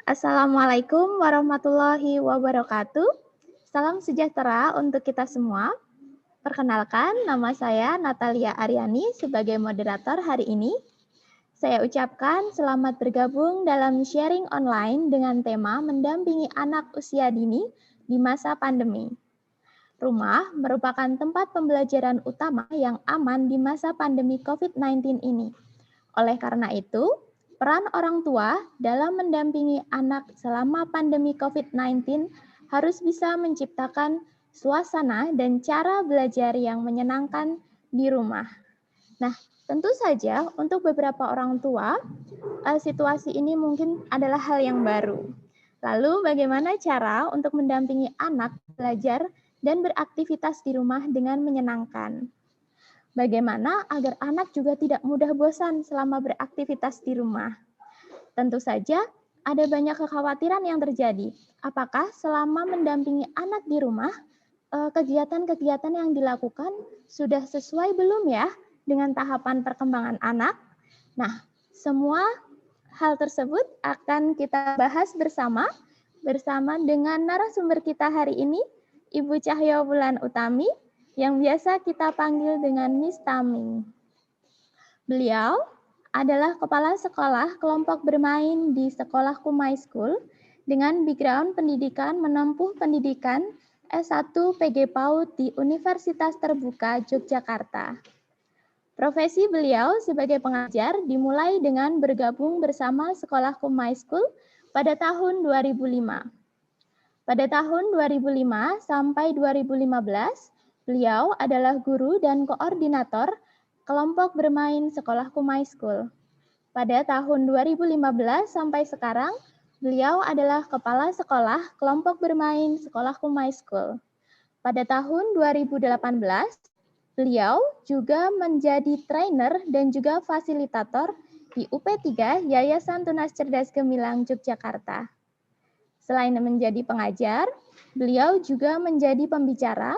Assalamualaikum warahmatullahi wabarakatuh. Salam sejahtera untuk kita semua. Perkenalkan, nama saya Natalia Aryani sebagai moderator hari ini. Saya ucapkan selamat bergabung dalam sharing online dengan tema mendampingi anak usia dini di masa pandemi. Rumah merupakan tempat pembelajaran utama yang aman di masa pandemi COVID-19 ini. Oleh karena itu, peran orang tua dalam mendampingi anak selama pandemi COVID-19 harus bisa menciptakan suasana dan cara belajar yang menyenangkan di rumah. Nah, tentu saja untuk beberapa orang tua, situasi ini mungkin adalah hal yang baru. Lalu bagaimana cara untuk mendampingi anak belajar dan beraktivitas di rumah dengan menyenangkan? Bagaimana agar anak juga tidak mudah bosan selama beraktivitas di rumah? Tentu saja ada banyak kekhawatiran yang terjadi. Apakah selama mendampingi anak di rumah, kegiatan-kegiatan yang dilakukan sudah sesuai belum ya dengan tahapan perkembangan anak? Nah, semua hal tersebut akan kita bahas bersama dengan narasumber kita hari ini, Ibu Cahyo Wulan Utami, yang biasa kita panggil dengan Miss Tami. Beliau adalah kepala sekolah kelompok bermain di Sekolah Kumai School dengan background pendidikan menempuh pendidikan S1 PG PAUD di Universitas Terbuka Yogyakarta. Profesi beliau sebagai pengajar dimulai dengan bergabung bersama Sekolah Kumai School pada tahun 2005. Pada tahun 2005 sampai 2015, beliau adalah guru dan koordinator kelompok bermain Sekolah Kumai School. Pada tahun 2015 sampai sekarang, beliau adalah kepala sekolah kelompok bermain Sekolah Kumai School. Pada tahun 2018, beliau juga menjadi trainer dan juga fasilitator di UP3 Yayasan Tunas Cerdas Gemilang Yogyakarta. Selain menjadi pengajar, beliau juga menjadi pembicara.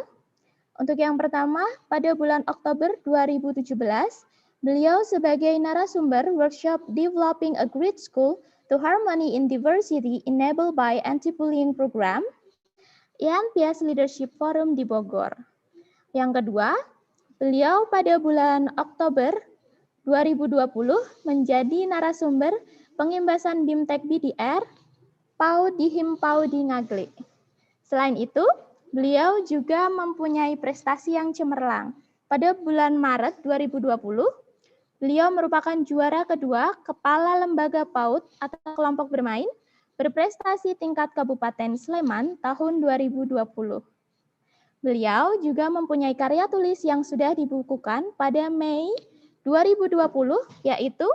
Untuk yang pertama, pada bulan Oktober 2017, beliau sebagai narasumber workshop Developing a Great School to Harmony in Diversity Enabled by Anti-Bullying Program, IANPIAS Leadership Forum di Bogor. Yang kedua, beliau pada bulan Oktober 2020 menjadi narasumber pengimbasan BIMTEK BDR PAUD di Himpau di Ngaglik. Selain itu, beliau juga mempunyai prestasi yang cemerlang. Pada bulan Maret 2020, beliau merupakan juara kedua Kepala Lembaga PAUD atau kelompok bermain berprestasi tingkat Kabupaten Sleman tahun 2020. Beliau juga mempunyai karya tulis yang sudah dibukukan pada Mei 2020, yaitu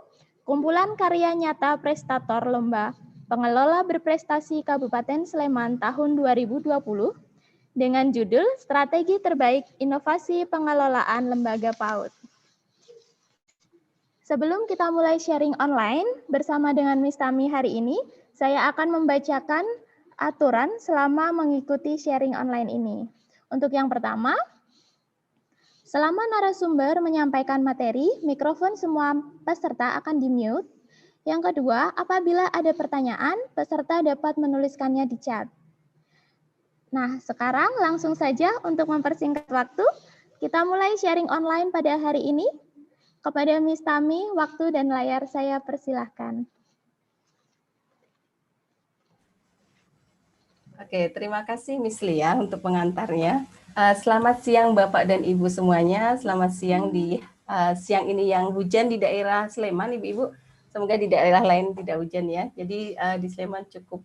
Kumpulan Karya Nyata Prestator Lomba Pengelola Berprestasi Kabupaten Sleman tahun 2020 dengan judul Strategi Terbaik Inovasi Pengelolaan Lembaga PAUD. Sebelum kita mulai sharing online bersama dengan Miss Tami hari ini, saya akan membacakan aturan selama mengikuti sharing online ini. Untuk yang pertama, selama narasumber menyampaikan materi, mikrofon semua peserta akan di-mute. Yang kedua, apabila ada pertanyaan, peserta dapat menuliskannya di chat. Nah, sekarang langsung saja untuk mempersingkat waktu, kita mulai sharing online pada hari ini. Kepada Miss Tami, waktu dan layar saya persilahkan. Oke, terima kasih Miss Lia untuk pengantarnya. Selamat siang Bapak dan Ibu semuanya. Selamat siang di siang ini yang hujan di daerah Sleman, Ibu-ibu. Semoga di daerah lain tidak hujan ya. Jadi di Sleman cukup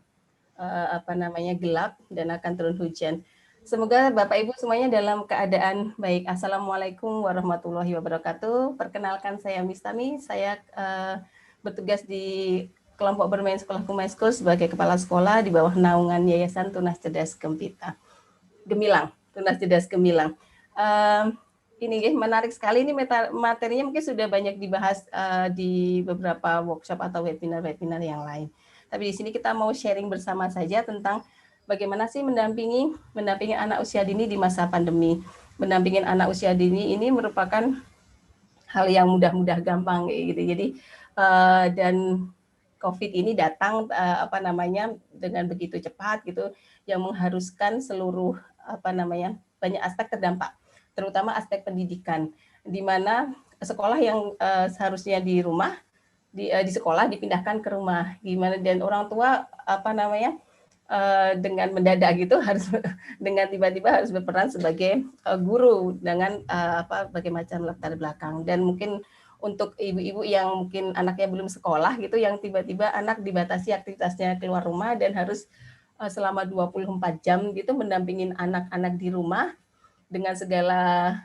gelap dan akan turun hujan. Semoga Bapak Ibu semuanya dalam keadaan baik. Assalamualaikum warahmatullahi wabarakatuh. Perkenalkan saya Miss Tami. Saya bertugas di kelompok bermain Sekolah Kumai School sebagai kepala sekolah di bawah naungan Yayasan Tunas Cerdas Gemilang. Tunas Cerdas Gemilang. Ini menarik sekali, ini materinya mungkin sudah banyak dibahas di beberapa workshop atau webinar-webinar yang lain. Tapi di sini kita mau sharing bersama saja tentang bagaimana sih mendampingi anak usia dini di masa pandemi. Mendampingi anak usia dini ini merupakan hal yang mudah-mudah gampang gitu. Jadi dan COVID ini datang dengan begitu cepat gitu, yang mengharuskan seluruh banyak aspek terdampak, terutama aspek pendidikan, di mana sekolah yang seharusnya di rumah di sekolah dipindahkan ke rumah, gimana, dan orang tua dengan mendadak gitu harus dengan tiba-tiba harus berperan sebagai guru dengan berbagai macam latar belakang. Dan mungkin untuk ibu-ibu yang mungkin anaknya belum sekolah gitu, yang tiba-tiba anak dibatasi aktivitasnya keluar rumah dan harus selama 24 jam gitu mendampingin anak-anak di rumah dengan segala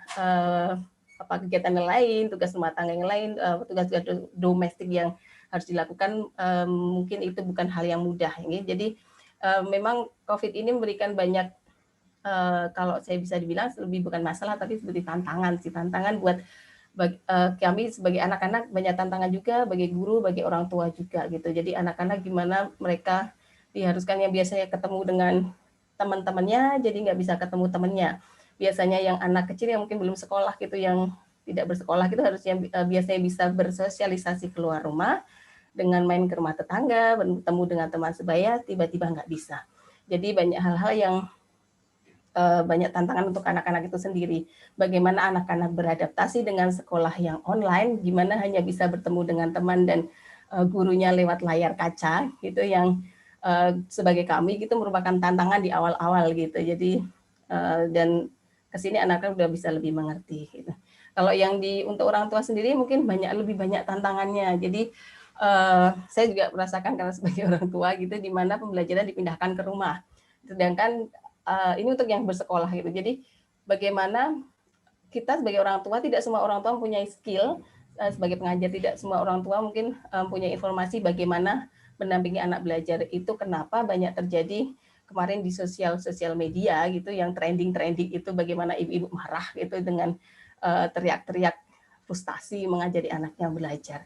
kegiatan yang lain, tugas rumah tangga yang lain, tugas-tugas domestik yang harus dilakukan, mungkin itu bukan hal yang mudah. Jadi memang COVID ini memberikan banyak, kalau saya bisa dibilang lebih bukan masalah, tapi seperti tantangan buat kami sebagai anak-anak, banyak tantangan juga bagi guru, bagi orang tua juga gitu. Jadi anak-anak gimana mereka diharuskan yang biasanya ketemu dengan teman-temannya, jadi nggak bisa ketemu temannya. Biasanya yang anak kecil yang mungkin belum sekolah gitu, yang tidak bersekolah gitu, harusnya biasanya bisa bersosialisasi keluar rumah dengan main ke rumah tetangga, bertemu dengan teman sebaya, tiba-tiba nggak bisa. Jadi banyak hal-hal yang banyak tantangan untuk anak-anak itu sendiri. Bagaimana anak-anak beradaptasi dengan sekolah yang online, gimana hanya bisa bertemu dengan teman dan gurunya lewat layar kaca gitu, yang sebagai kami gitu merupakan tantangan di awal-awal gitu. Jadi dan kesini anak-anak udah bisa lebih mengerti gitu. Kalau yang untuk orang tua sendiri mungkin lebih banyak tantangannya. Jadi saya juga merasakan karena sebagai orang tua gitu, di mana pembelajaran dipindahkan ke rumah. Sedangkan ini untuk yang bersekolah gitu. Jadi bagaimana kita sebagai orang tua, tidak semua orang tua mempunyai skill sebagai pengajar, tidak semua orang tua mungkin punya informasi bagaimana mendampingi anak belajar itu. Kenapa banyak terjadi kemarin di sosial media gitu, yang trending itu bagaimana ibu-ibu marah gitu dengan teriak-teriak frustasi mengajari anaknya belajar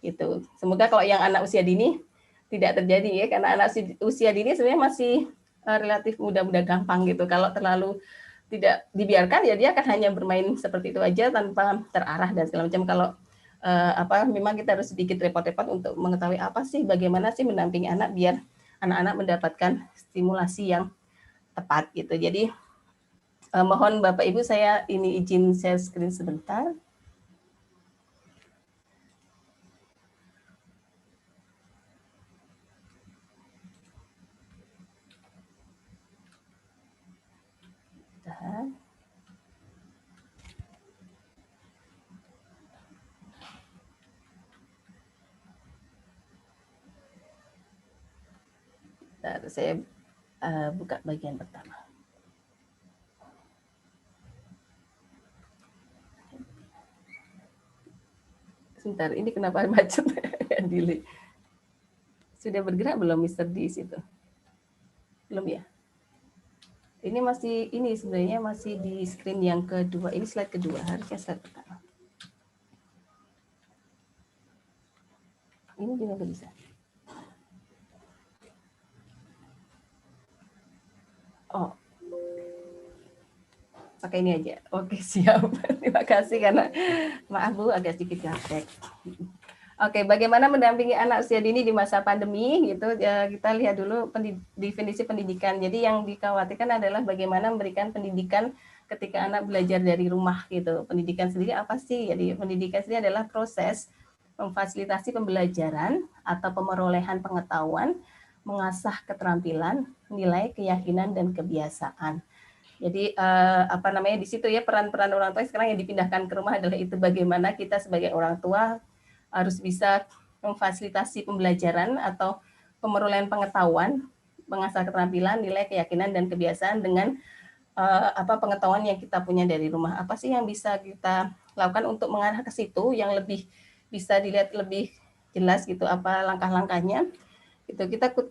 gitu. Semoga kalau yang anak usia dini tidak terjadi ya, karena anak usia dini sebenarnya masih relatif mudah-mudah gampang gitu. Kalau terlalu tidak dibiarkan ya dia akan hanya bermain seperti itu aja tanpa terarah dan segala macam. Kalau memang kita harus sedikit repot-repot untuk mengetahui bagaimana sih mendampingi anak biar anak-anak mendapatkan stimulasi yang tepat gitu. Jadi mohon Bapak Ibu, saya izin share screen sebentar. Saya buka bagian pertama. Sebentar, ini kenapa macet? Delay. Sudah bergerak belum Mr. D situ? Belum ya? Ini masih, sebenarnya masih di screen yang kedua. Ini slide kedua, harusnya slide pertama. Ini juga nggak bisa. Oh, pakai ini aja. Oke, siap. Terima kasih karena maaf Bu, agak sedikit gaptek. Oke, bagaimana mendampingi anak usia dini di masa pandemi gitu? Ya, kita lihat dulu definisi pendidikan. Jadi yang dikhawatirkan adalah bagaimana memberikan pendidikan ketika anak belajar dari rumah gitu. Pendidikan sendiri apa sih? Jadi pendidikan sendiri adalah proses memfasilitasi pembelajaran atau pemerolehan pengetahuan, mengasah keterampilan, nilai, keyakinan, dan kebiasaan. Jadi di situ ya peran-peran orang tua sekarang yang dipindahkan ke rumah adalah itu, bagaimana kita sebagai orang tua harus bisa memfasilitasi pembelajaran atau pemerolehan pengetahuan, mengasah keterampilan, nilai, keyakinan, dan kebiasaan dengan pengetahuan yang kita punya dari rumah. Apa sih yang bisa kita lakukan untuk mengarah ke situ, yang lebih bisa dilihat lebih jelas gitu, apa langkah-langkahnya. Gitu.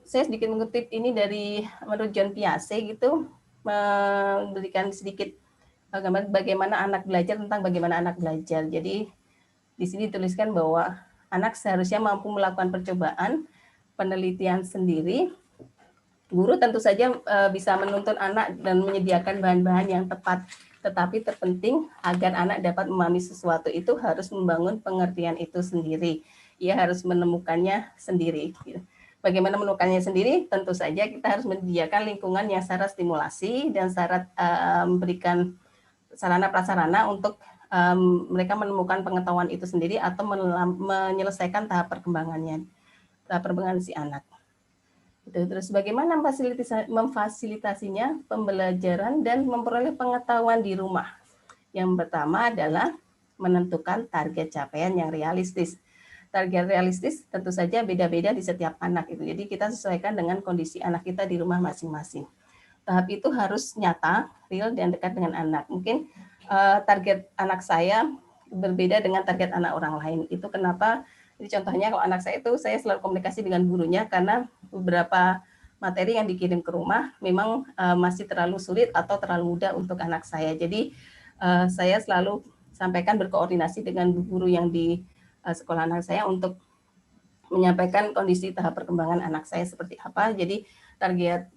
Saya sedikit mengutip ini dari menurut John Piaget gitu, memberikan sedikit gambar bagaimana anak belajar, tentang bagaimana anak belajar. Jadi di sini dituliskan bahwa anak seharusnya mampu melakukan percobaan, penelitian sendiri. Guru tentu saja bisa menuntun anak dan menyediakan bahan-bahan yang tepat, tetapi terpenting agar anak dapat memahami sesuatu itu harus membangun pengertian itu sendiri. ia harus menemukannya sendiri. Bagaimana menemukannya sendiri? Tentu saja kita harus menyediakan lingkungan yang syarat stimulasi dan syarat memberikan sarana prasarana untuk mereka menemukan pengetahuan itu sendiri atau menyelesaikan tahap perkembangannya, tahap perkembangan si anak. Terus bagaimana memfasilitasinya pembelajaran dan memperoleh pengetahuan di rumah. Yang pertama adalah menentukan target capaian yang realistis. Target realistis tentu saja beda-beda di setiap anak itu. Jadi kita sesuaikan dengan kondisi anak kita di rumah masing-masing. Tahap itu harus nyata, real, dan dekat dengan anak. Mungkin target anak saya berbeda dengan target anak orang lain. Itu kenapa? Jadi contohnya kalau anak saya itu saya selalu komunikasi dengan gurunya karena beberapa materi yang dikirim ke rumah memang masih terlalu sulit atau terlalu mudah untuk anak saya. Jadi saya selalu sampaikan berkoordinasi dengan guru yang di sekolah anak saya untuk menyampaikan kondisi tahap perkembangan anak saya seperti apa. Jadi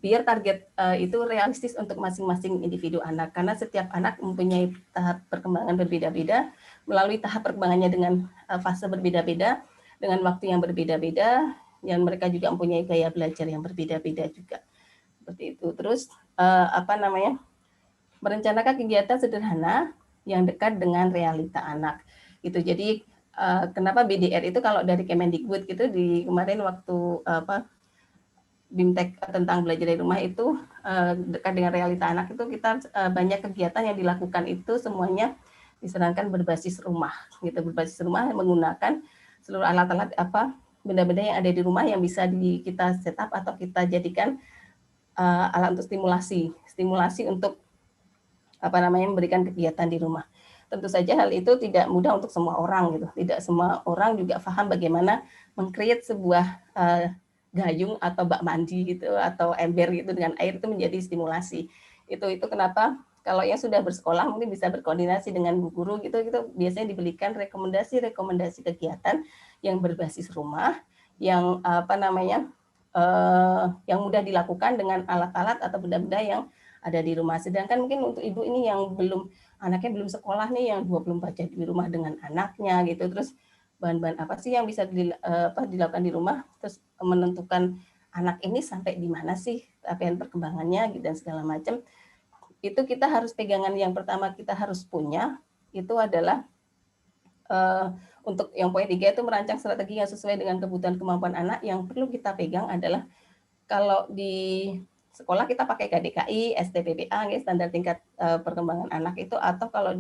biar target itu realistis untuk masing-masing individu anak, karena setiap anak mempunyai tahap perkembangan berbeda-beda, melalui tahap perkembangannya dengan fase berbeda-beda, dengan waktu yang berbeda-beda, dan mereka juga mempunyai gaya belajar yang berbeda-beda juga. Seperti itu. Terus merencanakan kegiatan sederhana yang dekat dengan realita anak. Gitu. Jadi kenapa BDR itu kalau dari Kemendikbud gitu di kemarin waktu BIMTEK tentang belajar dari rumah itu dekat dengan realita anak itu kita banyak kegiatan yang dilakukan itu semuanya disarankan berbasis rumah gitu, berbasis rumah menggunakan seluruh alat-alat benda-benda yang ada di rumah yang bisa kita setup atau kita jadikan alat untuk stimulasi untuk memberikan kegiatan di rumah. Tentu saja hal itu tidak mudah untuk semua orang gitu. Tidak semua orang juga paham bagaimana meng-create sebuah gayung atau bak mandi gitu atau ember gitu dengan air itu menjadi stimulasi. Itu kenapa kalau yang sudah bersekolah mungkin bisa berkoordinasi dengan bu guru gitu biasanya diberikan rekomendasi kegiatan yang berbasis rumah yang yang mudah dilakukan dengan alat-alat atau benda-benda yang ada di rumah. Sedangkan mungkin untuk ibu ini yang anaknya belum sekolah nih, yang 24 jam di rumah dengan anaknya gitu, terus bahan-bahan apa sih yang bisa dilakukan di rumah, terus menentukan anak ini sampai di mana sih capaian perkembangannya gitu, dan segala macam. Itu kita harus pegangan yang pertama kita harus punya, itu adalah untuk yang poin 3 itu merancang strategi yang sesuai dengan kebutuhan kemampuan anak. Yang perlu kita pegang adalah kalau di sekolah kita pakai KDKI, STPPA, standar tingkat perkembangan anak itu, atau kalau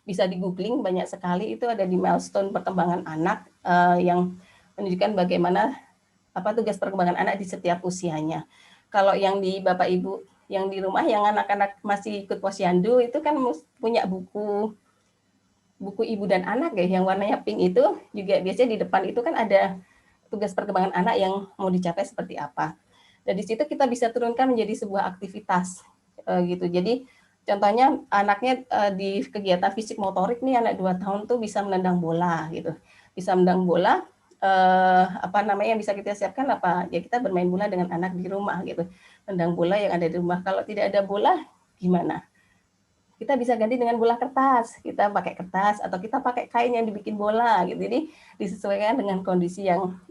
bisa di googling banyak sekali itu ada di milestone perkembangan anak yang menunjukkan bagaimana tugas perkembangan anak di setiap usianya. Kalau yang di Bapak Ibu yang di rumah yang anak-anak masih ikut posyandu itu kan punya buku ibu dan anak ya, yang warnanya pink itu juga biasanya di depan itu kan ada tugas perkembangan anak yang mau dicapai seperti apa. Dan di situ kita bisa turunkan menjadi sebuah aktivitas gitu. Jadi contohnya anaknya di kegiatan fisik motorik nih, anak 2 tahun tuh bisa menendang bola gitu. Bisa menendang bola, yang bisa kita siapkan ya kita bermain bola dengan anak di rumah gitu. Tendang bola yang ada di rumah. Kalau tidak ada bola gimana? Kita bisa ganti dengan bola kertas. Kita pakai kertas atau kita pakai kain yang dibikin bola gitu. Jadi disesuaikan dengan kondisi yang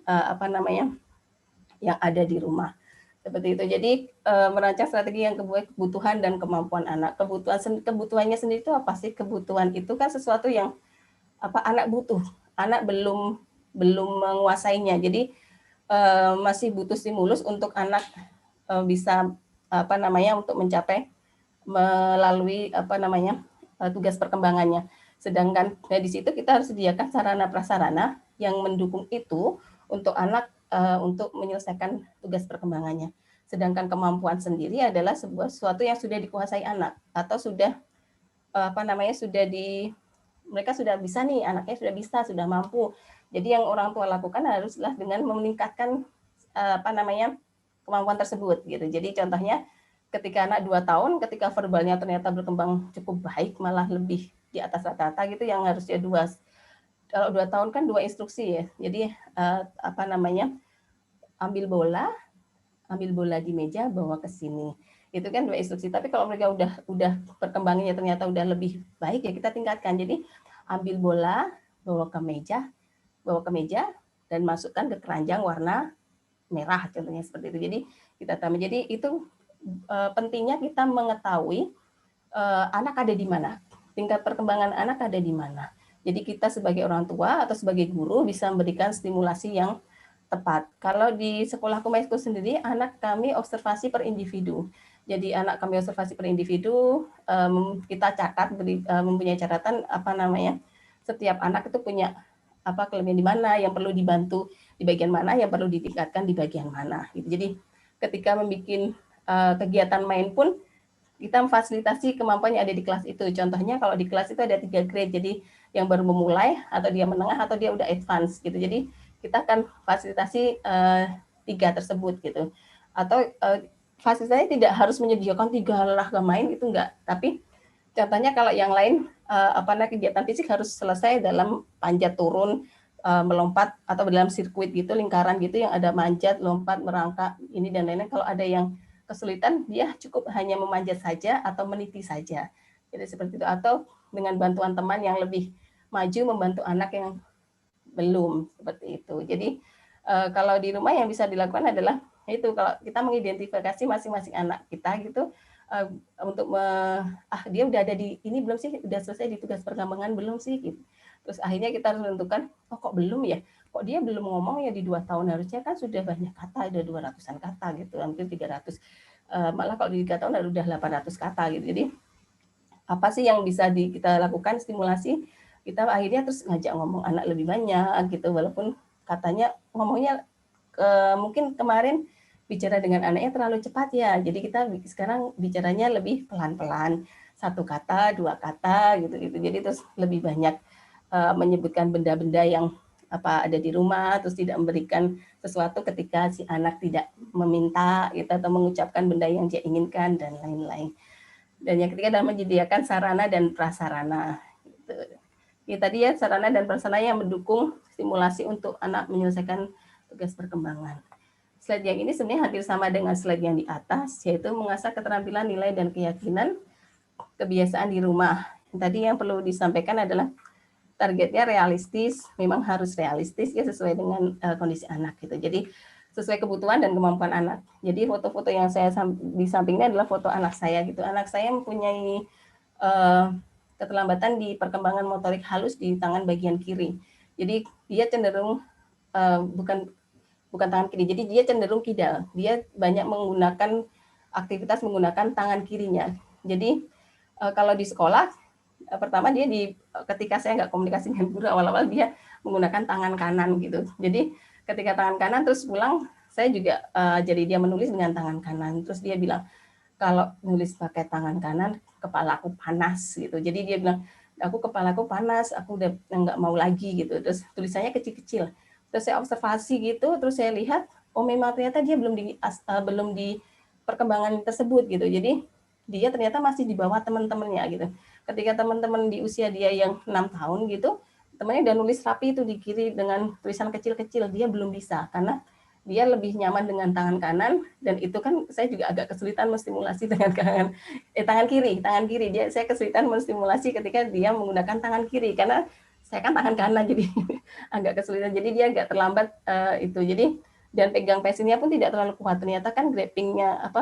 yang ada di rumah. Seperti itu. Jadi merancang strategi yang kebutuhan dan kemampuan anak. Kebutuhannya sendiri itu apa sih? Kebutuhan itu kan sesuatu yang anak butuh. Anak belum menguasainya. Jadi masih butuh stimulus untuk anak bisa untuk mencapai melalui tugas perkembangannya. Sedangkan di situ kita harus sediakan sarana prasarana yang mendukung itu untuk anak untuk menyelesaikan tugas perkembangannya. Sedangkan kemampuan sendiri adalah sesuatu yang sudah dikuasai anak atau sudah mereka sudah bisa nih, anaknya sudah bisa, sudah mampu. Jadi yang orang tua lakukan haruslah dengan meningkatkan kemampuan tersebut gitu. Jadi contohnya ketika anak 2 tahun, ketika verbalnya ternyata berkembang cukup baik, malah lebih di atas rata-rata gitu, yang harusnya 2 kalau 2 tahun kan 2 instruksi ya. Jadi ambil bola di meja, bawa ke sini. Itu kan 2 instruksi. Tapi kalau mereka udah perkembangannya ternyata udah lebih baik ya kita tingkatkan. Jadi ambil bola, bawa ke meja, dan masukkan ke keranjang warna merah contohnya seperti itu. Jadi kita tambah. Jadi itu pentingnya kita mengetahui anak ada di mana, tingkat perkembangan anak ada di mana. Jadi kita sebagai orang tua atau sebagai guru bisa memberikan stimulasi yang tepat. Kalau di sekolahku Maisku sendiri, anak kami observasi per individu. Jadi anak kami observasi per individu, kita catat, mempunyai catatan apa namanya, setiap anak itu punya apa kelebihan di mana, yang perlu dibantu di bagian mana, yang perlu ditingkatkan di bagian mana. Gitu. Jadi ketika membuat kegiatan main pun kita memfasilitasi kemampuan yang ada di kelas itu. Contohnya kalau di kelas itu ada 3 grade, jadi yang baru memulai, atau dia menengah, atau dia udah advance gitu. Jadi kita akan fasilitasi 3 tersebut gitu. Atau fasilitasi tidak harus menyediakan 3 olahraga main, itu enggak. Tapi contohnya kalau yang lain kegiatan fisik harus selesai dalam panjat turun, melompat atau dalam sirkuit gitu, lingkaran gitu yang ada manjat, lompat, merangkak, ini dan lain-lain. Kalau ada yang kesulitan, dia cukup hanya memanjat saja atau meniti saja. Jadi seperti itu. Atau dengan bantuan teman yang lebih maju membantu anak yang belum, seperti itu. Jadi kalau di rumah yang bisa dilakukan adalah itu, kalau kita mengidentifikasi masing-masing anak kita gitu, untuk dia udah ada di ini belum sih, udah selesai di tugas perkembangan belum sih gitu. Terus akhirnya kita harus menentukan, oh kok belum ya, kok dia belum ngomong ya, di 2 tahun harusnya kan sudah banyak kata, ada 200-an kata gitu, hampir 300. Malah kalau di 3 tahun udah 800 kata gitu. Jadi apa sih yang bisa kita lakukan stimulasi, kita akhirnya terus ngajak ngomong anak lebih banyak gitu, walaupun katanya ngomongnya mungkin kemarin bicara dengan anaknya terlalu cepat ya, jadi kita sekarang bicaranya lebih pelan-pelan, 1 kata, 2 kata gitu. Jadi terus lebih banyak menyebutkan benda-benda yang ada di rumah, terus tidak memberikan sesuatu ketika si anak tidak meminta gitu, atau mengucapkan benda yang dia inginkan dan lain-lain. Dan yang ketiga adalah menyediakan sarana dan prasarana. Gitu. Ya, tadi ya, sarana dan prasarana yang mendukung stimulasi untuk anak menyelesaikan tugas perkembangan. Slide yang ini sebenarnya hampir sama dengan slide yang di atas, yaitu mengasah keterampilan, nilai, dan keyakinan kebiasaan di rumah. Tadi yang perlu disampaikan adalah targetnya realistis, memang harus realistis ya, sesuai dengan kondisi anak gitu. Jadi sesuai kebutuhan dan kemampuan anak. Jadi foto-foto yang saya di sampingnya adalah foto anak saya gitu. Anak saya mempunyai keterlambatan di perkembangan motorik halus di tangan bagian kiri. Jadi dia cenderung bukan tangan kiri. Jadi dia cenderung kidal. Dia banyak menggunakan aktivitas menggunakan tangan kirinya. Jadi kalau di sekolah pertama dia ketika saya nggak komunikasi dengan guru awal-awal, dia menggunakan tangan kanan gitu. Jadi ketika tangan kanan terus pulang, saya juga jadi dia menulis dengan tangan kanan. Terus dia bilang, kalau nulis pakai tangan kanan kepala aku panas gitu. Jadi dia bilang, kepalaku panas, aku udah nggak mau lagi gitu. Terus tulisannya kecil-kecil. Terus saya observasi gitu, terus saya lihat, oh memang ternyata dia belum di perkembangan tersebut gitu. Jadi dia ternyata masih di bawah teman-temannya gitu. Ketika teman-teman di usia dia yang 6 tahun gitu, temannya udah nulis rapi itu di kiri dengan tulisan kecil-kecil, dia belum bisa karena dia lebih nyaman dengan tangan kanan, dan itu kan saya juga agak kesulitan menstimulasi dengan tangan kiri. Saya kesulitan menstimulasi ketika dia menggunakan tangan kiri karena saya kan tangan kanan, jadi agak kesulitan. Jadi dia agak terlambat itu. Jadi dan pegang pensilnya pun tidak terlalu kuat. Ternyata kan grabbingnya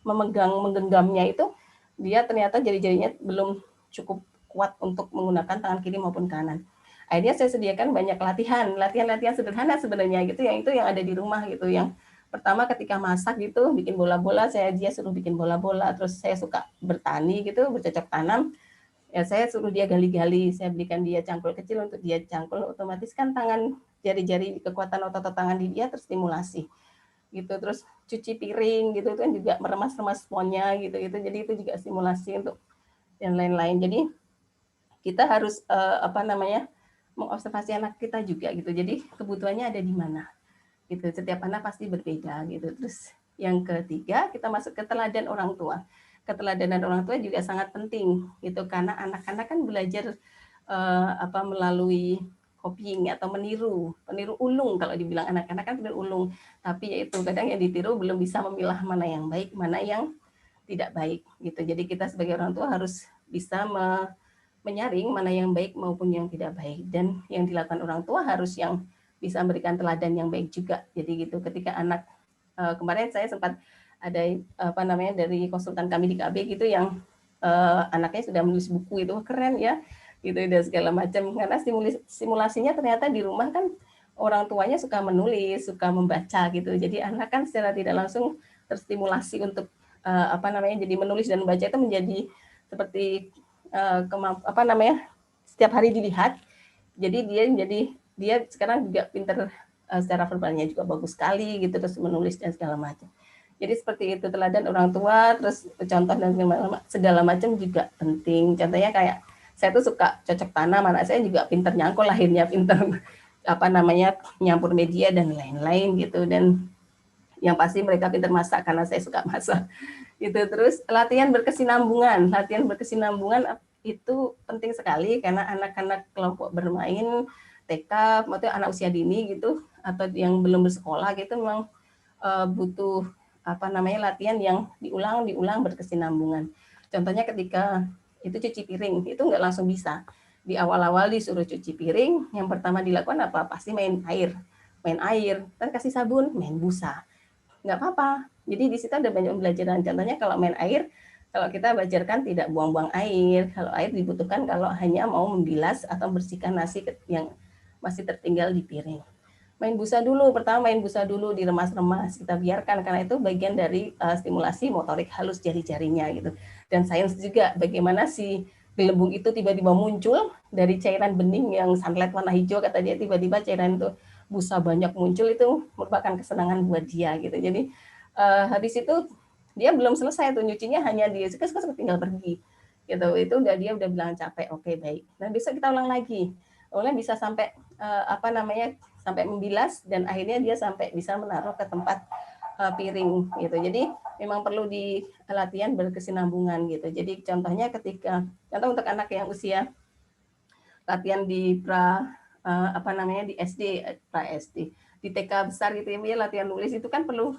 menggenggamnya itu dia ternyata jari-jarinya belum cukup kuat untuk menggunakan tangan kiri maupun kanan. Akhirnya saya sediakan banyak latihan sederhana sebenarnya gitu, yang itu yang ada di rumah gitu. Yang pertama ketika masak gitu, bikin bola-bola, dia suruh bikin bola-bola. Terus saya suka bertani gitu, bercocok tanam. Ya saya suruh dia gali-gali, saya berikan dia cangkul kecil untuk dia cangkul, otomatis kan tangan, jari-jari, kekuatan otot tangan di dia terstimulasi gitu. Terus cuci piring gitu kan juga meremas-remas sponnya gitu. Jadi itu juga stimulasi untuk dan lain-lain. Jadi kita harus mengobservasi anak kita juga gitu. Jadi kebutuhannya ada di mana gitu. Setiap anak pasti berbeda gitu. Terus yang ketiga, kita masuk ke teladan orang tua. Keteladanan orang tua juga sangat penting gitu, karena anak-anak kan belajar melalui copying atau meniru ulung. Kalau dibilang anak-anak kan meniru ulung, tapi yaitu kadang yang ditiru belum bisa memilah mana yang baik, mana yang tidak baik gitu. Jadi kita sebagai orang tua harus bisa menyaring mana yang baik maupun yang tidak baik, dan yang dilakukan orang tua harus yang bisa memberikan teladan yang baik juga. Jadi gitu, ketika anak kemarin saya sempat ada dari konsultan kami di KB gitu yang anaknya sudah menulis buku, itu keren ya gitu dan segala macam, karena simulasinya ternyata di rumah kan orang tuanya suka menulis, suka membaca gitu, jadi anak kan secara tidak langsung terstimulasi untuk jadi menulis dan membaca itu menjadi seperti setiap hari dilihat, jadi dia sekarang juga pinter secara verbalnya juga bagus sekali gitu, terus menulis dan segala macam. Jadi seperti itu, teladan orang tua, terus contoh dan segala macam juga penting. Contohnya kayak saya tuh suka cocok tanam, anak saya juga pinter nyangkul, lahirnya pinter nyampur media dan lain-lain gitu. Dan yang pasti mereka pinter masak karena saya suka masak. Gitu. Terus latihan berkesinambungan itu penting sekali karena anak-anak kelompok bermain TK, maksudnya anak usia dini gitu atau yang belum bersekolah gitu memang butuh latihan yang diulang berkesinambungan. Contohnya ketika itu cuci piring, itu nggak langsung bisa. Di awal-awal disuruh cuci piring, yang pertama dilakukan apa? Pasti main air, kan kasih sabun, main busa. Nggak apa-apa. Jadi di situ ada banyak pembelajaran. Contohnya kalau main air, kalau kita belajarkan tidak buang-buang air. Kalau air dibutuhkan kalau hanya mau membilas atau bersihkan nasi yang masih tertinggal di piring. Pertama main busa dulu, diremas-remas, kita biarkan karena itu bagian dari stimulasi motorik halus jari-jarinya gitu. Dan sains juga bagaimana si gelembung itu tiba-tiba muncul dari cairan bening yang sunlight warna hijau, kata dia tiba-tiba cairan itu busa banyak muncul, itu merupakan kesenangan buat dia gitu. Jadi habis itu dia belum selesai tuh nyucinya, hanya dia tinggal pergi gitu. Itu dia udah bilang capek, oke baik. Nah besok kita ulang lagi. Ulang bisa sampai sampai membilas dan akhirnya dia sampai bisa menaruh ke tempat piring gitu. Jadi memang perlu di latihan berkesinambungan gitu. Jadi contohnya contoh untuk anak yang usia latihan di di SD, di TK besar gitu ya, latihan nulis itu kan perlu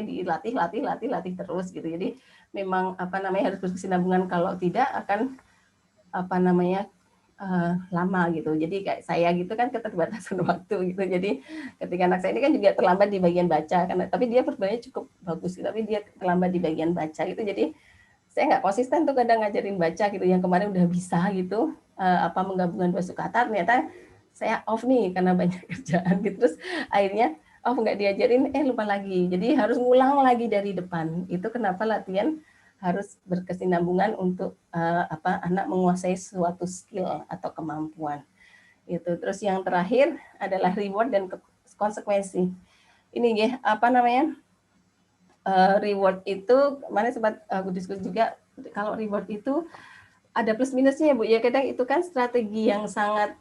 dilatih terus gitu. Jadi memang harus berkesinambungan, kalau tidak akan lama gitu. Jadi kayak saya gitu kan keterbatasan waktu gitu. Jadi ketika anak saya ini kan juga terlambat di bagian baca, tapi dia verbalnya cukup bagus, tapi dia terlambat di bagian baca gitu. Jadi saya nggak konsisten tuh kadang ngajarin baca gitu. Yang kemarin udah bisa gitu, menggabungkan dua sukata, ternyata saya off nih karena banyak kerjaan gitu. Terus akhirnya nggak diajarin, lupa lagi. Jadi harus ngulang lagi dari depan. Itu kenapa latihan harus berkesinambungan untuk anak menguasai suatu skill atau kemampuan. Itu. Terus yang terakhir adalah reward dan konsekuensi. Ini ya, reward itu kemarin sempat aku diskusi juga, kalau reward itu ada plus minusnya ya Bu. Ya kadang itu kan strategi yang sangat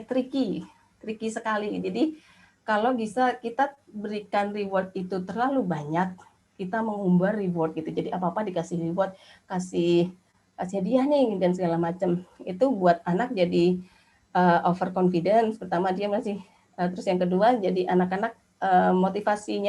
tricky sekali. Jadi kalau bisa kita berikan reward itu terlalu banyak, kita mengumbar reward gitu. Jadi apa-apa dikasih reward, kasih hadiah nih dan segala macam. Itu buat anak jadi overconfidence. Pertama dia masih terus yang kedua jadi anak-anak motivasi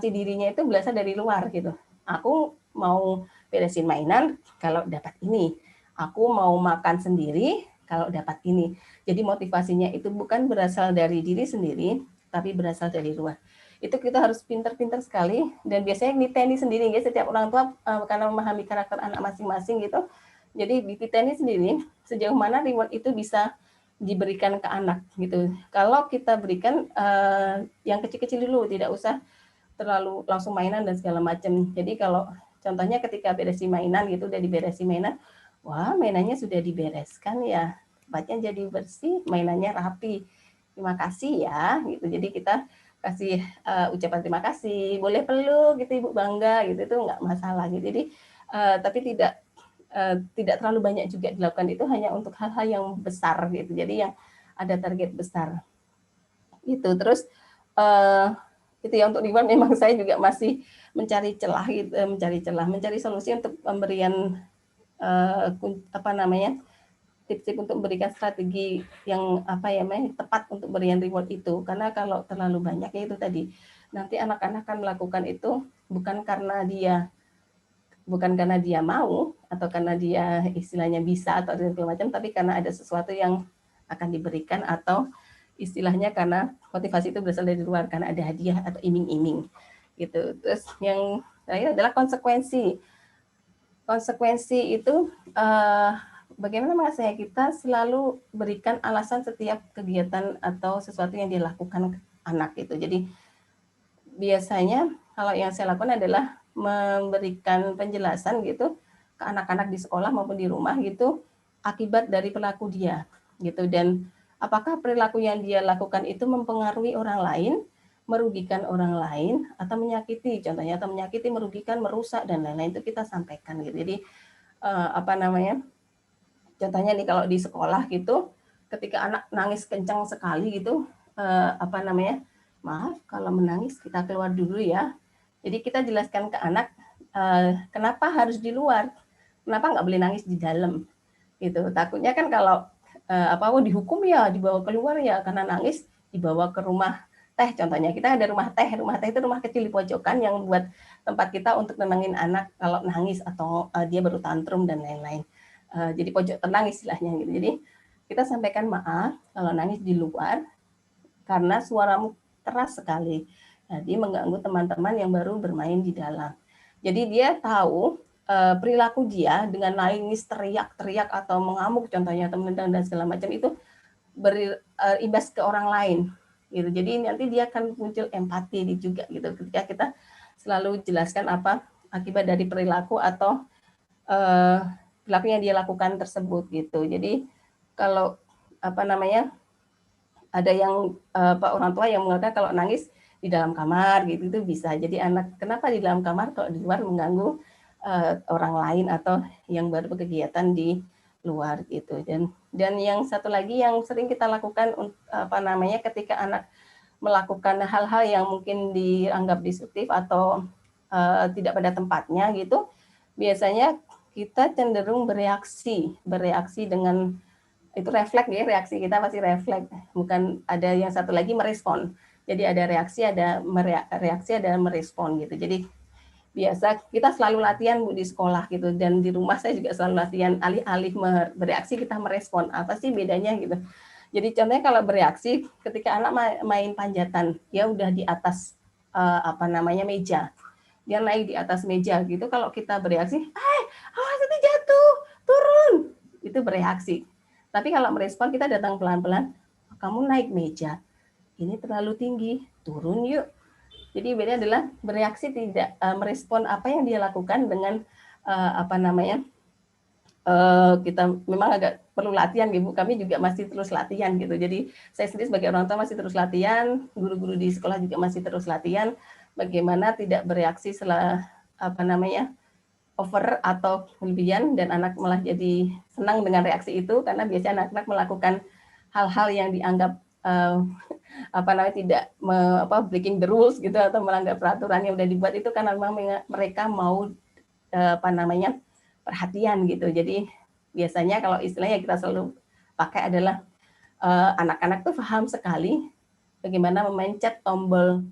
dirinya itu berasal dari luar gitu. Aku mau beresin mainan kalau dapat ini. Aku mau makan sendiri kalau dapat ini. Jadi motivasinya itu bukan berasal dari diri sendiri, tapi berasal dari luar. Itu kita harus pintar-pintar sekali, dan biasanya diteni sendiri ya, setiap orang tua karena memahami karakter anak masing-masing gitu. Jadi diteni sendiri sejauh mana reward itu bisa diberikan ke anak gitu. Kalau kita berikan yang kecil-kecil dulu, tidak usah terlalu langsung mainan dan segala macam. Jadi kalau contohnya ketika beresi mainan gitu, udah diberesi mainan, wah mainannya sudah dibereskan ya, tempatnya jadi bersih, mainannya rapi. Terima kasih ya gitu. Jadi kita kasih ucapan terima kasih, boleh peluk gitu Ibu, bangga gitu, itu nggak masalah gitu. Jadi tapi tidak terlalu banyak juga dilakukan, itu hanya untuk hal-hal yang besar gitu. Jadi yang ada target besar. Itu terus itu ya, untuk reward memang saya juga masih mencari celah gitu, mencari solusi untuk pemberian tips-tips untuk memberikan strategi yang tepat untuk berian reward itu. Karena kalau terlalu banyak ya itu tadi, nanti anak-anak akan melakukan itu bukan karena dia mau atau karena dia istilahnya bisa atau segala macam, tapi karena ada sesuatu yang akan diberikan, atau istilahnya karena motivasi itu berasal dari luar karena ada hadiah atau iming-iming gitu. Terus yang terakhir adalah konsekuensi. Konsekuensi itu bagaimana maksudnya kita selalu berikan alasan setiap kegiatan atau sesuatu yang dilakukan anak itu. Jadi biasanya kalau yang saya lakukan adalah memberikan penjelasan gitu ke anak-anak di sekolah maupun di rumah gitu akibat dari perilaku dia gitu, dan apakah perilaku yang dia lakukan itu mempengaruhi orang lain, merugikan orang lain, atau menyakiti, contohnya atau menyakiti, merugikan, merusak dan lain-lain, itu kita sampaikan gitu. Jadi contohnya nih kalau di sekolah gitu, ketika anak nangis kencang sekali gitu, maaf kalau menangis kita keluar dulu ya. Jadi kita jelaskan ke anak kenapa harus di luar, kenapa nggak boleh nangis di dalam gitu. Takutnya kan kalau dihukum ya, dibawa keluar ya karena nangis, dibawa ke rumah teh, contohnya kita ada rumah teh itu rumah kecil di pojokan yang buat tempat kita untuk nenangin anak kalau nangis atau dia baru tantrum dan lain-lain. Jadi pojok tenang istilahnya gitu. Jadi kita sampaikan maaf kalau nangis di luar karena suaramu keras sekali. Jadi mengganggu teman-teman yang baru bermain di dalam. Jadi dia tahu perilaku dia dengan nangis, teriak-teriak atau mengamuk contohnya atau menendang dan segala macam itu berimbas ke orang lain gitu. Jadi nanti dia akan muncul empati juga gitu ketika kita selalu jelaskan apa akibat dari perilaku atau perilaku yang dia lakukan tersebut gitu. Jadi kalau ada yang orang tua yang mengatakan kalau nangis di dalam kamar gitu itu bisa. Jadi anak kenapa di dalam kamar, kalau di luar mengganggu orang lain atau yang baru berkegiatan di luar gitu. Dan yang satu lagi yang sering kita lakukan ketika anak melakukan hal-hal yang mungkin dianggap destruktif atau tidak pada tempatnya gitu, biasanya kita cenderung bereaksi dengan itu refleks ya, reaksi kita pasti refleks, bukan ada yang satu lagi merespon. Jadi ada reaksi, ada merespon gitu. Jadi biasa kita selalu latihan Bu di sekolah gitu, dan di rumah saya juga selalu latihan, alih-alih bereaksi kita merespon. Apa sih bedanya gitu. Jadi contohnya kalau bereaksi ketika anak main panjatan, dia udah di atas meja. Dia naik di atas meja gitu, kalau kita bereaksi, awas itu jatuh, turun. Itu bereaksi. Tapi kalau merespon kita datang pelan-pelan, kamu naik meja, ini terlalu tinggi, turun yuk. Jadi bedanya adalah bereaksi, tidak merespon apa yang dia lakukan dengan kita memang agak perlu latihan Ibu, kami juga masih terus latihan gitu. Jadi saya sendiri sebagai orang tua masih terus latihan, guru-guru di sekolah juga masih terus latihan bagaimana tidak bereaksi setelah over atau kelebihan dan anak malah jadi senang dengan reaksi itu, karena biasanya anak-anak melakukan hal-hal yang dianggap tidak breaking the rules gitu atau melanggar peraturan yang udah dibuat itu, karena memang mereka mau perhatian gitu. Jadi biasanya kalau istilahnya kita selalu pakai adalah anak-anak tuh paham sekali bagaimana memencet tombol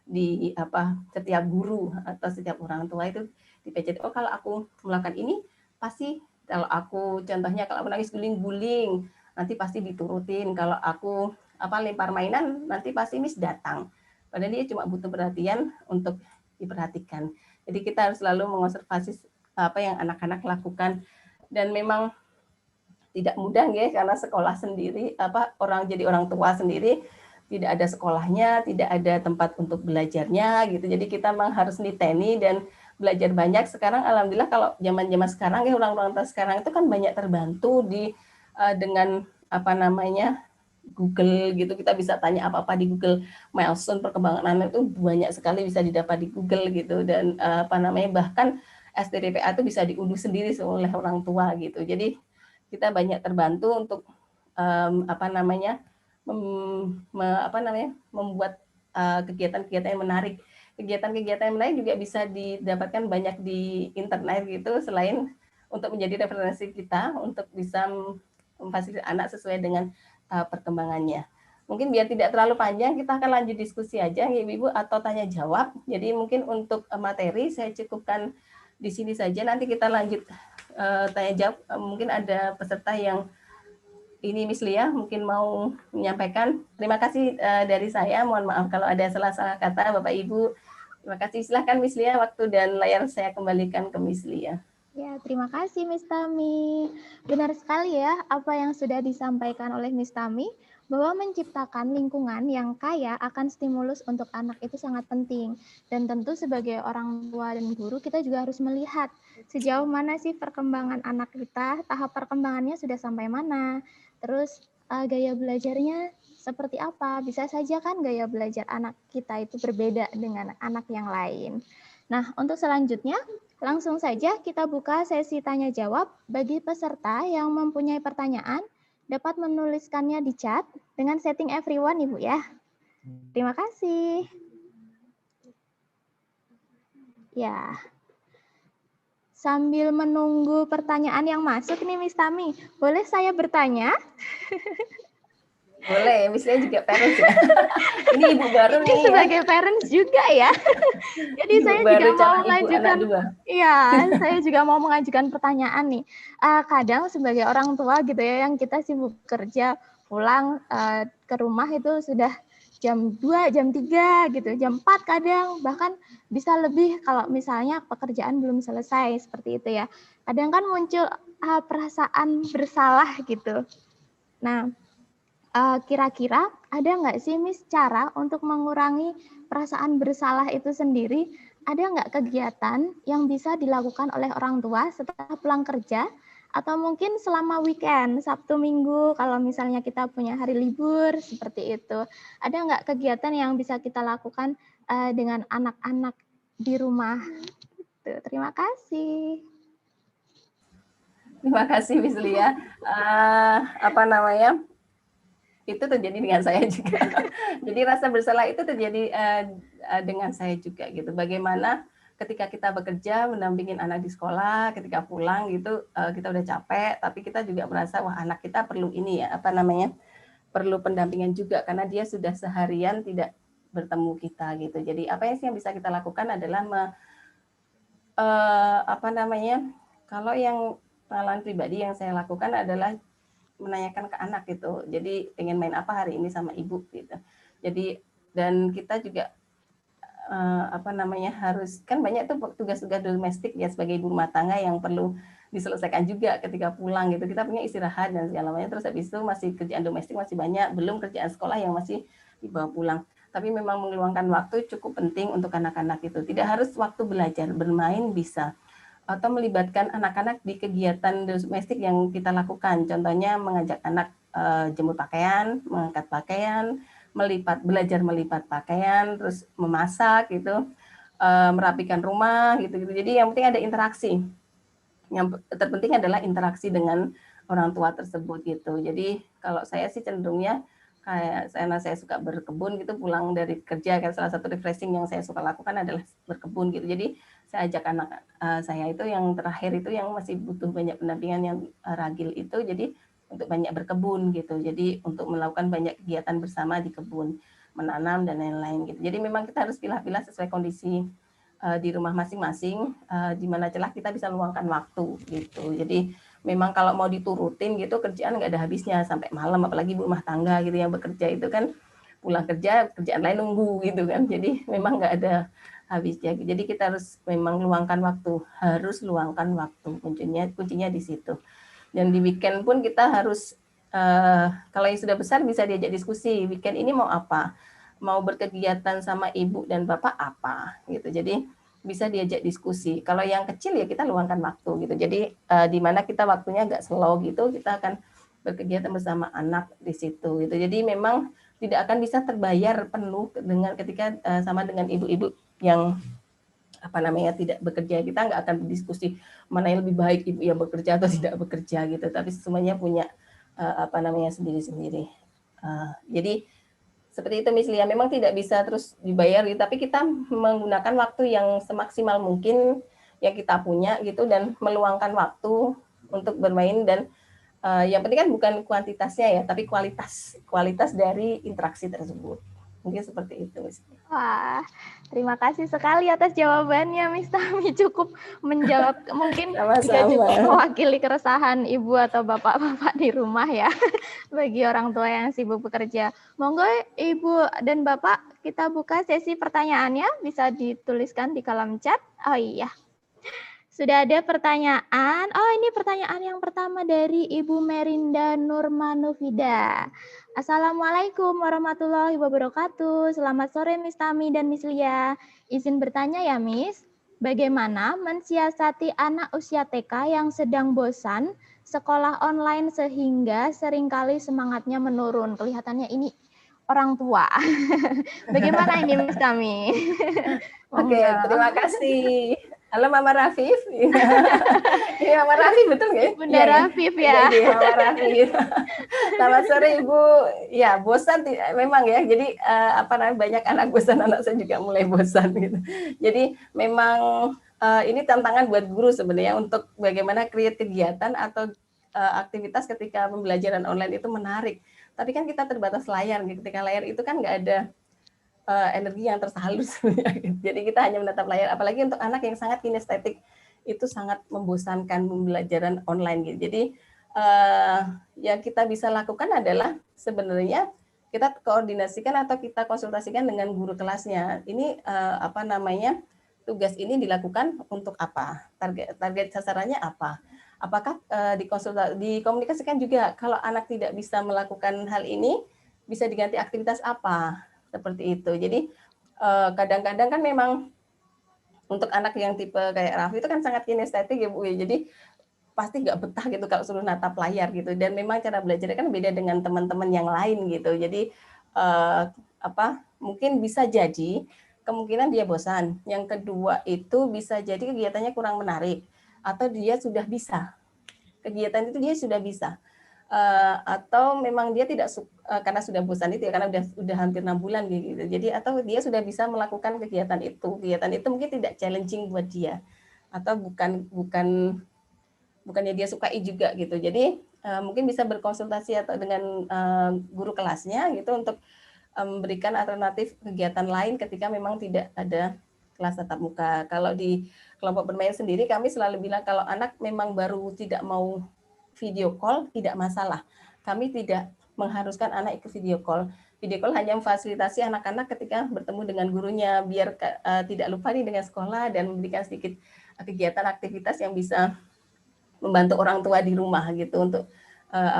di setiap guru atau setiap orang tua itu dipencet. Oh kalau aku melakukan ini pasti, kalau aku contohnya kalau aku nangis guling-guling nanti pasti diturutin, kalau aku lempar mainan nanti pasti Miss datang. Padahal dia cuma butuh perhatian untuk diperhatikan. Jadi kita harus selalu mengonservasi apa yang anak-anak lakukan, dan memang tidak mudah ya karena sekolah sendiri jadi orang tua sendiri tidak ada sekolahnya, tidak ada tempat untuk belajarnya gitu. Jadi kita memang harus niteni dan belajar banyak. Sekarang alhamdulillah kalau zaman-zaman sekarang ya orang-orang sekarang itu kan banyak terbantu dengan Google gitu. Kita bisa tanya apa-apa di Google. Milestone perkembangan anak itu banyak sekali bisa didapat di Google gitu, dan bahkan STDPA itu bisa diunduh sendiri oleh orang tua gitu. Jadi kita banyak terbantu untuk membuat kegiatan-kegiatan yang menarik. Kegiatan-kegiatan yang lain juga bisa didapatkan banyak di internet gitu, selain untuk menjadi referensi kita untuk bisa memfasilitasi anak sesuai dengan perkembangannya. Mungkin biar tidak terlalu panjang, kita akan lanjut diskusi aja ya Ibu, atau tanya jawab. Jadi mungkin untuk materi saya cukupkan di sini saja, nanti kita lanjut tanya jawab. Mungkin ada peserta yang ini Miss Lia mungkin mau menyampaikan. Terima kasih dari saya. Mohon maaf kalau ada salah-salah kata Bapak Ibu. Terima kasih. Silahkan Miss Lia, waktu dan layar saya kembalikan ke Miss Lia. Ya, terima kasih Miss Tami. Benar sekali ya apa yang sudah disampaikan oleh Miss Tami, bahwa menciptakan lingkungan yang kaya akan stimulus untuk anak itu sangat penting. Dan tentu sebagai orang tua dan guru, kita juga harus melihat sejauh mana sih perkembangan anak kita, tahap perkembangannya sudah sampai mana, terus gaya belajarnya seperti apa. Bisa saja kan gaya belajar anak kita itu berbeda dengan anak yang lain. Nah, untuk selanjutnya, langsung saja kita buka sesi tanya jawab. Bagi peserta yang mempunyai pertanyaan, dapat menuliskannya di chat dengan setting everyone, Ibu ya. Terima kasih. Ya. Sambil menunggu pertanyaan yang masuk nih Miss Tami, boleh saya bertanya? Boleh, misalnya juga parents ya. Ini ibu baru ini nih sebagai ya. Parents juga ya. Jadi ibu saya baru juga mau mengajukan, iya, saya juga mau mengajukan pertanyaan nih. Kadang sebagai orang tua gitu ya, yang kita sibuk kerja, pulang ke rumah itu sudah jam 2, jam 3 gitu, jam 4 kadang, bahkan bisa lebih kalau misalnya pekerjaan belum selesai seperti itu ya. Kadang kan muncul perasaan bersalah gitu. Nah, kira-kira ada nggak sih Miss cara untuk mengurangi perasaan bersalah itu sendiri? Ada nggak kegiatan yang bisa dilakukan oleh orang tua setelah pulang kerja? Atau mungkin selama weekend, Sabtu Minggu, kalau misalnya kita punya hari libur, seperti itu. Ada nggak kegiatan yang bisa kita lakukan dengan anak-anak di rumah? Terima kasih. Terima kasih Miss Lia. Apa namanya? Itu terjadi dengan saya juga. Jadi rasa bersalah itu terjadi dengan saya juga gitu. Bagaimana ketika kita bekerja mendampingin anak di sekolah, ketika pulang gitu kita udah capek, tapi kita juga merasa wah anak kita perlu ini ya, apa namanya? Perlu pendampingan juga karena dia sudah seharian tidak bertemu kita gitu. Jadi apa yang bisa kita lakukan adalah apa namanya? Kalau yang pengalaman pribadi yang saya lakukan adalah menanyakan ke anak gitu. Jadi pengen main apa hari ini sama ibu gitu. Jadi dan kita juga apa namanya harus kan banyak tuh tugas-tugas domestik ya sebagai ibu rumah tangga yang perlu diselesaikan juga ketika pulang gitu. Kita punya istirahat dan segala macam. Terus habis itu masih kerjaan domestik masih banyak, belum kerjaan sekolah yang masih dibawa pulang. Tapi memang meluangkan waktu cukup penting untuk anak-anak itu. Tidak harus waktu belajar, bermain bisa atau melibatkan anak-anak di kegiatan domestik yang kita lakukan. Contohnya mengajak anak jemur pakaian, mengangkat pakaian, belajar melipat pakaian, terus memasak gitu, merapikan rumah gitu-gitu. Jadi yang penting ada interaksi. Yang terpenting adalah interaksi dengan orang tua tersebut gitu. Jadi kalau saya sih cenderungnya kayak saya suka berkebun gitu, pulang dari kerja kan salah satu refreshing yang saya suka lakukan adalah berkebun gitu. Jadi saya ajak anak saya itu yang terakhir itu yang masih butuh banyak pendampingan yang ragil itu, jadi untuk banyak berkebun gitu. Jadi untuk melakukan banyak kegiatan bersama di kebun, menanam dan lain-lain gitu. Jadi memang kita harus pilah-pilah sesuai kondisi di rumah masing-masing, di mana celah kita bisa luangkan waktu gitu. Jadi memang kalau mau diturutin gitu kerjaan nggak ada habisnya sampai malam, apalagi ibu rumah tangga gitu yang bekerja itu kan pulang kerja kerjaan lain nunggu gitu kan. Jadi memang nggak ada habisnya. Jadi kita harus memang luangkan waktu, harus luangkan waktu. Kuncinya di situ. Dan di weekend pun kita harus kalau yang sudah besar bisa diajak diskusi. Weekend ini mau apa? Mau berkegiatan sama ibu dan bapak apa gitu. Jadi bisa diajak diskusi. Kalau yang kecil ya kita luangkan waktu gitu. Jadi di mana kita waktunya agak slow gitu, kita akan berkegiatan bersama anak di situ gitu. Jadi memang tidak akan bisa terbayar penuh dengan ketika sama dengan ibu-ibu yang apa namanya tidak bekerja. Kita nggak akan berdiskusi mana yang lebih baik ibu yang bekerja atau tidak bekerja gitu. Tapi semuanya punya apa namanya sendiri-sendiri. Jadi seperti itu Miss Lia, memang tidak bisa terus dibayar gitu, tapi kita menggunakan waktu yang semaksimal mungkin yang kita punya gitu dan meluangkan waktu untuk bermain dan yang penting kan bukan kuantitasnya ya, tapi kualitas dari interaksi tersebut Mungkin seperti itu, Miss. Wah, terima kasih sekali atas jawabannya, Miss Tami. Cukup menjawab, mungkin juga cukup Sama-sama. mewakili keresahan ibu atau bapak-bapak di rumah ya, bagi orang tua yang sibuk bekerja. Monggo ibu dan bapak, kita buka sesi pertanyaannya, bisa dituliskan di kolom chat. Oh iya, sudah ada pertanyaan. Oh, ini pertanyaan yang pertama dari Ibu Merinda Nurmanufida. Assalamualaikum warahmatullahi wabarakatuh. Selamat sore Miss Tami dan Miss Lia. Izin bertanya ya Miss, bagaimana mensiasati anak usia TK yang sedang bosan sekolah online sehingga seringkali semangatnya menurun? Kelihatannya ini orang tua. Bagaimana ini Miss Tami? Oke, terima kasih. Halo Mama Rafif. Ini Mama Rafif betul nggak? Bunda Rafif ya. Jadi Mama Rafif. Selamat sore Ibu. Ya, bosan memang ya. Jadi banyak anak bosan, anak saya juga mulai bosan gitu. Jadi memang ini tantangan buat guru sebenarnya untuk bagaimana create kegiatan atau aktivitas ketika pembelajaran online itu menarik. Tapi kan kita terbatas layar. Ketika layar itu kan nggak ada energi yang tersalur sebenarnya. Jadi kita hanya menatap layar, apalagi untuk anak yang sangat kinestetik itu sangat membosankan pembelajaran online gitu. Jadi yang kita bisa lakukan adalah sebenarnya kita koordinasikan atau kita konsultasikan dengan guru kelasnya. Ini tugas ini dilakukan untuk apa? Target sasarannya apa? Apakah dikomunikasikan juga kalau anak tidak bisa melakukan hal ini bisa diganti aktivitas apa? Seperti itu. Jadi kadang-kadang kan memang untuk anak yang tipe kayak Raffi itu kan sangat kinestetik ya Bu. Jadi pasti nggak betah gitu kalau suruh natap layar gitu. Dan memang cara belajarnya kan beda dengan teman-teman yang lain gitu. Jadi mungkin bisa jadi kemungkinan dia bosan. Yang kedua itu bisa jadi kegiatannya kurang menarik atau dia sudah bisa. Kegiatan itu dia sudah bisa. Atau memang dia tidak karena sudah bosan itu ya, karena udah hampir 6 bulan gitu. Jadi atau dia sudah bisa melakukan kegiatan itu. Kegiatan itu mungkin tidak challenging buat dia atau bukannya dia sukai juga gitu. Jadi mungkin bisa berkonsultasi atau dengan guru kelasnya gitu untuk memberikan alternatif kegiatan lain ketika memang tidak ada kelas tatap muka. Kalau di kelompok bermain sendiri kami selalu bilang kalau anak memang baru tidak mau video call tidak masalah. Kami tidak mengharuskan anak ikut video call. Video call hanya memfasilitasi anak-anak ketika bertemu dengan gurunya biar tidak lupa nih dengan sekolah dan memberikan sedikit kegiatan aktivitas yang bisa membantu orang tua di rumah gitu untuk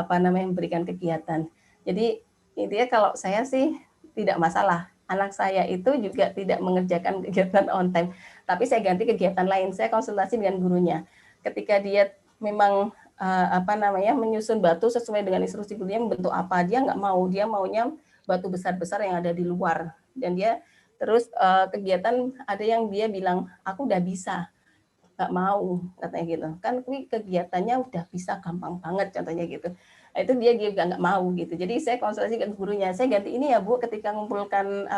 memberikan kegiatan. Jadi intinya kalau saya sih tidak masalah. Anak saya itu juga tidak mengerjakan kegiatan on time, tapi saya ganti kegiatan lain. Saya konsultasi dengan gurunya. Ketika dia memang menyusun batu sesuai dengan instruksi gurunya membentuk apa, dia nggak mau, dia maunya batu besar-besar yang ada di luar. Dan dia terus kegiatan ada yang dia bilang aku udah bisa, nggak mau katanya gitu kan, kegiatannya udah bisa gampang banget contohnya gitu. Nah, itu dia juga nggak mau gitu. Jadi saya konsultasi ke gurunya, saya ganti ini ya Bu, ketika mengumpulkan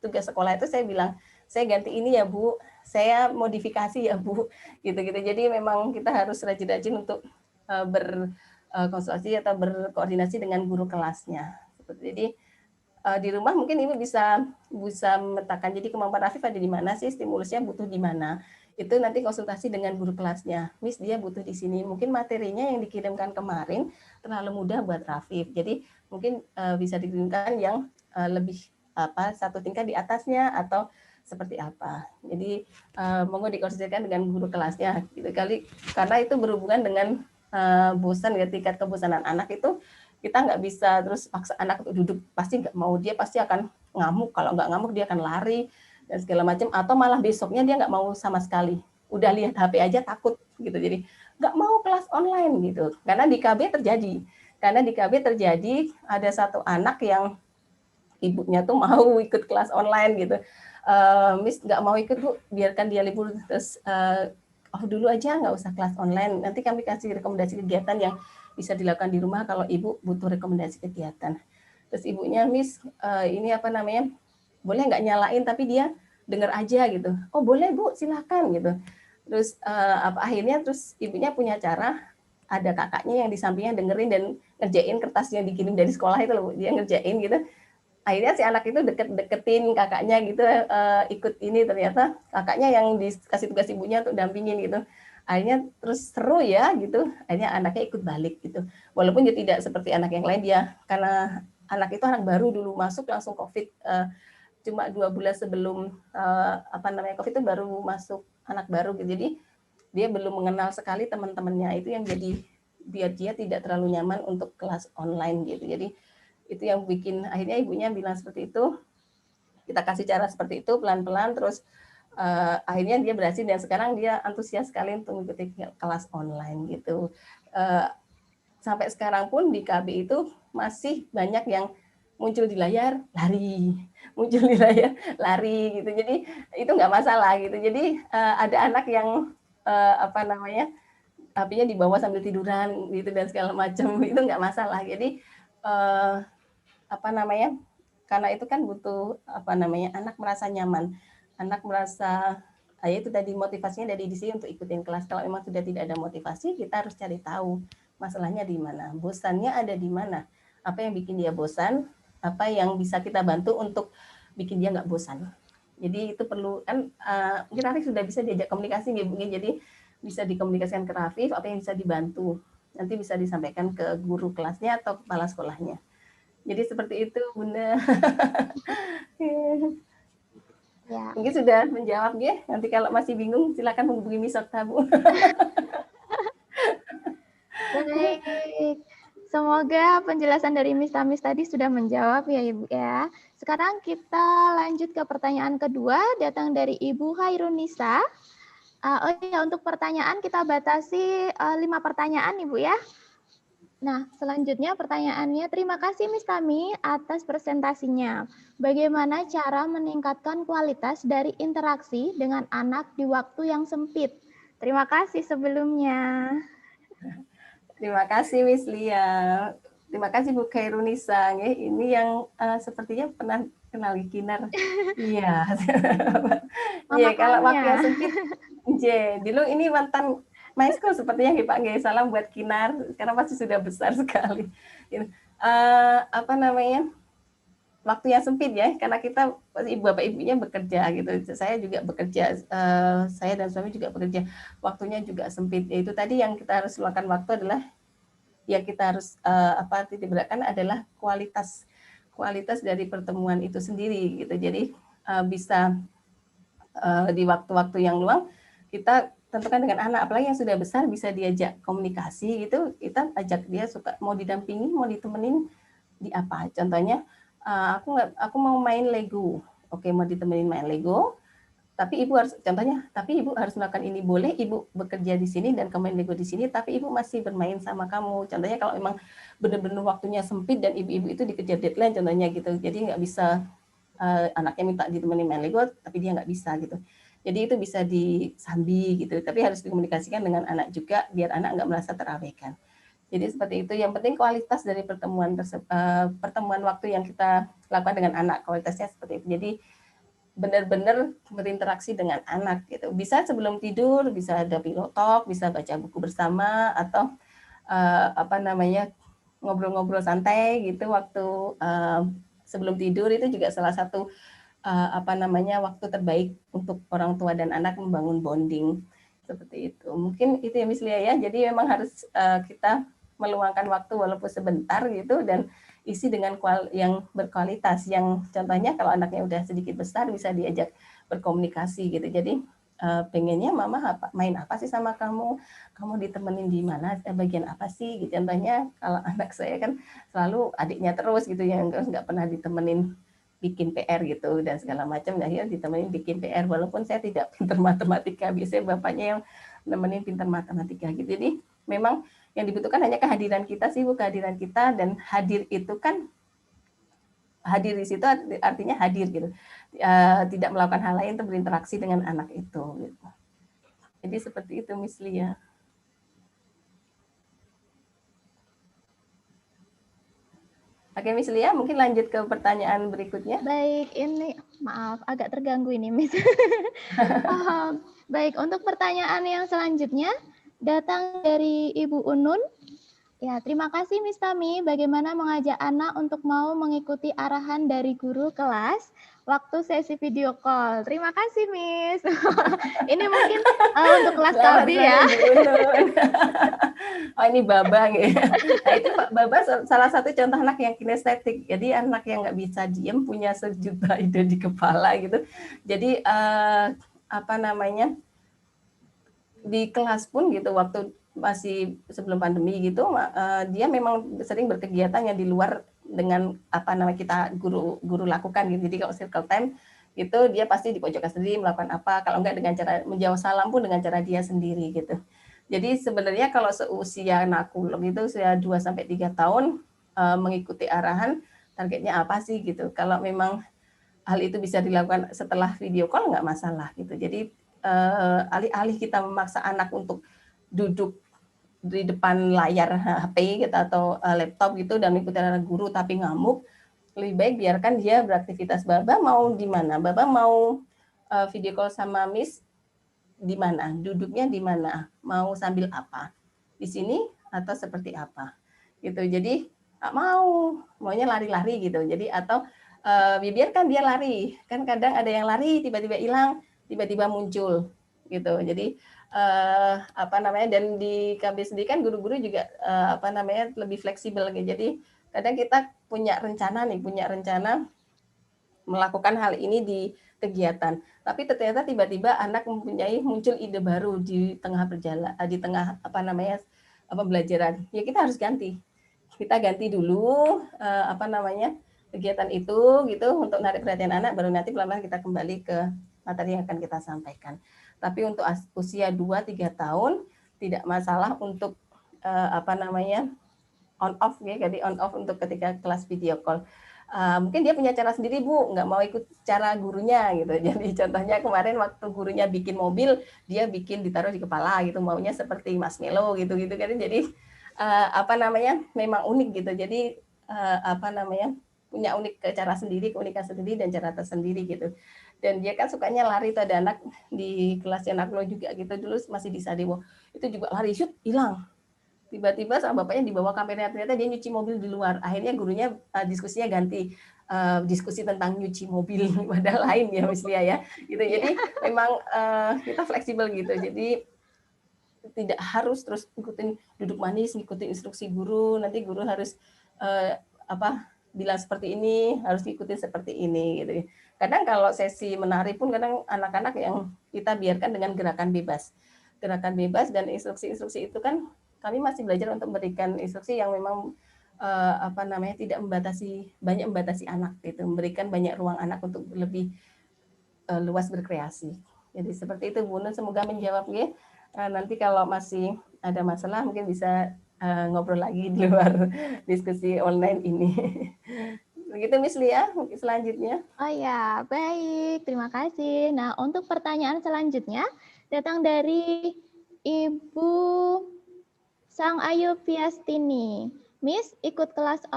tugas sekolah itu saya bilang saya ganti ini ya Bu, saya modifikasi ya Bu, gitu-gitu. Jadi memang kita harus rajin-rajin untuk berkonsultasi atau berkoordinasi dengan guru kelasnya. Jadi di rumah mungkin Ibu bisa memetakan, jadi kemampuan Rafif ada di mana sih, stimulusnya butuh di mana. Itu nanti konsultasi dengan guru kelasnya. Miss, dia butuh di sini. Mungkin materinya yang dikirimkan kemarin terlalu mudah buat Rafif. Jadi mungkin bisa dikirimkan yang lebih satu tingkat di atasnya atau seperti apa. Jadi monggo dikonsultasikan dengan guru kelasnya gitu kali, karena itu berhubungan dengan bosan ya, tingkat kebosanan anak itu kita nggak bisa terus paksa anak untuk duduk, pasti nggak mau, dia pasti akan ngamuk, kalau nggak ngamuk dia akan lari dan segala macam, atau malah besoknya dia nggak mau sama sekali, udah lihat HP aja takut gitu, jadi nggak mau kelas online gitu. Karena di KB terjadi ada satu anak yang ibunya tuh mau ikut kelas online gitu. Miss nggak mau ikut Bu, biarkan dia libur, terus off dulu aja, nggak usah kelas online. Nanti kami kasih rekomendasi kegiatan yang bisa dilakukan di rumah kalau ibu butuh rekomendasi kegiatan. Terus ibunya, Miss, ini boleh nggak nyalain tapi dia dengar aja gitu. Oh boleh Bu, silakan gitu. Terus akhirnya terus ibunya punya cara, ada kakaknya yang di sampingnya dengerin dan ngerjain kertas yang dikirim dari sekolah itu loh, dia ngerjain gitu. akhirnya si anak itu deket-deketin kakaknya gitu, ikut ini, ternyata kakaknya yang dikasih tugas ibunya untuk dampingin gitu. Akhirnya terus seru ya gitu, akhirnya anaknya ikut balik gitu. Walaupun dia tidak seperti anak yang lain, dia karena anak itu anak baru dulu masuk langsung COVID, cuma 2 bulan sebelum COVID itu baru masuk anak baru gitu. Jadi dia belum mengenal sekali teman-temannya, itu yang jadi biar dia tidak terlalu nyaman untuk kelas online gitu. Jadi itu yang bikin akhirnya ibunya bilang seperti itu, kita kasih cara seperti itu pelan-pelan, terus akhirnya dia berhasil dan sekarang dia antusias sekali untuk mengikuti kelas online gitu. Sampai sekarang pun di KB itu masih banyak yang muncul di layar lari, muncul di layar lari gitu. Jadi itu nggak masalah gitu. Jadi ada anak yang HP-nya dibawa sambil tiduran gitu dan segala macam, itu nggak masalah. Jadi karena itu kan butuh anak merasa nyaman, anak merasa itu tadi motivasinya dari di sini untuk ikutin kelas. Kalau memang sudah tidak ada motivasi, kita harus cari tahu masalahnya di mana, bosannya ada di mana, apa yang bikin dia bosan, apa yang bisa kita bantu untuk bikin dia nggak bosan. Jadi itu perlu kan, mungkin Rafif sudah bisa diajak komunikasi nih, mungkin jadi bisa dikomunikasikan ke Rafif apa yang bisa dibantu, nanti bisa disampaikan ke guru kelasnya atau kepala sekolahnya. Jadi seperti itu, Bunda. Ya. Mungkin sudah menjawab ya. Nanti kalau masih bingung silakan menghubungi Miss Okta, Bu. Baik. Semoga penjelasan dari Miss Tamis tadi sudah menjawab ya Ibu ya. Sekarang kita lanjut ke pertanyaan kedua, datang dari Ibu Hairunisa. Oh ya, untuk pertanyaan kita batasi 5 pertanyaan Ibu ya. Nah, selanjutnya pertanyaannya, terima kasih Miss Tami atas presentasinya. Bagaimana cara meningkatkan kualitas dari interaksi dengan anak di waktu yang sempit? Terima kasih sebelumnya. Terima kasih Miss Lia. Terima kasih Bu Khairunisa. Ini yang sepertinya pernah kenal Kinar. Iya. Iya, kalau waktu yang sempit. Dulu ini mantan Maeskul sepertinya Pak Nggih. Salam buat Kinar. Sekarang pasti sudah besar sekali. Waktu yang sempit ya, karena kita bapak ibunya bekerja gitu. Saya juga bekerja, saya dan suami juga bekerja. Waktunya juga sempit. Itu tadi yang kita harus luangkan waktu adalah yang kita harus titik beratkan adalah kualitas dari pertemuan itu sendiri gitu. Jadi bisa di waktu-waktu yang luang kita tentukan dengan anak, apalagi yang sudah besar bisa diajak komunikasi gitu, kita ajak dia suka mau didampingi, mau ditemenin di apa. Contohnya aku mau main Lego. Oke, mau ditemenin main Lego. Tapi ibu harus melakukan ini. Boleh ibu bekerja di sini dan main Lego di sini, tapi ibu masih bermain sama kamu. Contohnya kalau memang benar-benar waktunya sempit dan ibu-ibu itu dikejar deadline contohnya gitu. Jadi nggak bisa anaknya minta ditemenin main Lego, tapi dia nggak bisa gitu. Jadi itu bisa disambi gitu. Tapi harus dikomunikasikan dengan anak juga biar anak nggak merasa terabaikan. Jadi seperti itu. Yang penting kualitas dari pertemuan waktu yang kita lakukan dengan anak, kualitasnya seperti itu. Jadi benar-benar berinteraksi dengan anak gitu. Bisa sebelum tidur, bisa ada pillow talk, bisa baca buku bersama atau ngobrol-ngobrol santai gitu waktu sebelum tidur. Itu juga salah satu waktu terbaik untuk orang tua dan anak membangun bonding seperti itu. Mungkin itu ya Miss Lia ya. Jadi memang harus kita meluangkan waktu walaupun sebentar gitu dan isi dengan yang berkualitas, yang contohnya kalau anaknya udah sedikit besar bisa diajak berkomunikasi gitu. Jadi pengennya mama main apa sih sama kamu ditemenin di mana, bagian apa sih gitu. Contohnya kalau anak saya kan selalu adiknya terus gitu yang nggak pernah ditemenin bikin PR gitu dan segala macam, akhirnya ditemenin bikin PR walaupun saya tidak pintar matematika, biasanya bapaknya yang nemenin pintar matematika gitu. Jadi memang yang dibutuhkan hanya kehadiran kita sih, Bu, kehadiran kita, dan hadir itu kan hadir di situ artinya hadir gitu. Tidak melakukan hal lain untuk berinteraksi dengan anak itu gitu. Jadi seperti itu Miss Lia. Oke Miss Lia, mungkin lanjut ke pertanyaan berikutnya. Baik, ini maaf agak terganggu ini Miss. Baik, untuk pertanyaan yang selanjutnya datang dari Ibu Unun. Ya, terima kasih Miss Tami. Bagaimana mengajak anak untuk mau mengikuti arahan dari guru kelas waktu sesi video call. Terima kasih Miss. Ini mungkin untuk kelas Selamat KB sore ya. Bu Unun. Oh ini Babang ya. Nah itu Pak Baba salah satu contoh anak yang kinestetik. Jadi anak yang nggak bisa diem punya sejuta ide di kepala gitu. Jadi apa namanya di kelas pun gitu waktu masih sebelum pandemi gitu dia memang sering berkegiatan yang di luar dengan apa namanya kita guru lakukan gitu. Jadi kalau circle time itu dia pasti di pojokan sendiri melakukan apa, kalau enggak dengan cara menjawab salam pun dengan cara dia sendiri gitu. Jadi sebenarnya kalau seusia nakulung itu usia 2 sampai 3 tahun mengikuti arahan targetnya apa sih gitu. Kalau memang hal itu bisa dilakukan setelah video call nggak masalah gitu. Jadi alih-alih kita memaksa anak untuk duduk di depan layar HP gitu atau laptop gitu dan mengikuti arahan guru tapi ngamuk, lebih baik biarkan dia beraktivitas. Baba mau di mana? Baba mau video call sama Miss di mana? Duduknya di mana? Mau sambil apa? Di sini atau seperti apa? Gitu. Jadi maunya lari-lari gitu. Jadi atau biarkan dia lari. Kan kadang ada yang lari tiba-tiba hilang, tiba-tiba muncul gitu. Jadi apa namanya dan di KB sendiri kan guru-guru juga apa namanya lebih fleksibel gitu. Jadi kadang kita punya rencana melakukan hal ini di kegiatan. Tapi ternyata tiba-tiba anak muncul ide baru di tengah di tengah apa namanya pembelajaran. Ya kita harus ganti. Kita ganti dulu apa namanya kegiatan itu gitu untuk menarik perhatian anak, baru nanti pelan-pelan kita kembali ke materi yang akan kita sampaikan. Tapi untuk usia 2-3 tahun tidak masalah untuk apa namanya on off ya, jadi on off untuk ketika kelas video call. Mungkin dia punya cara sendiri Bu, nggak mau ikut cara gurunya gitu. Jadi contohnya kemarin waktu gurunya bikin mobil, dia bikin ditaruh di kepala gitu, maunya seperti Marshmallow gitu kan. Jadi apa namanya memang unik gitu. Jadi apa namanya punya cara sendiri, keunikan sendiri dan cara tersendiri gitu. Dan dia kan sukanya lari tuh, ada anak di kelasnya anak lo juga gitu dulu masih di Sadewo, itu juga lari shoot hilang. Tiba-tiba sama bapaknya dibawa kameranya, ternyata dia nyuci mobil di luar. Akhirnya gurunya diskusinya ganti diskusi tentang nyuci mobil padahal lain ya Miss Lia ya gitu. Jadi memang kita fleksibel gitu. Jadi tidak harus terus ikutin duduk manis, ngikutin instruksi guru. Nanti guru harus apa bilang seperti ini, harus ikutin seperti ini gitu. Kadang kalau sesi menari pun kadang anak-anak yang kita biarkan dengan gerakan bebas. Gerakan bebas dan instruksi-instruksi itu kan kami masih belajar untuk memberikan instruksi yang memang apa namanya tidak banyak membatasi anak gitu, memberikan banyak ruang anak untuk lebih luas berkreasi. Jadi seperti itu Bu Nun, semoga menjawab ya. Nanti kalau masih ada masalah mungkin bisa ngobrol lagi di luar diskusi online ini. Begitu Miss Lia, mungkin selanjutnya. Oh ya, baik. Terima kasih. Nah, untuk pertanyaan selanjutnya datang dari Ibu Sang Ayu Piastini. Miss, ikut kelas.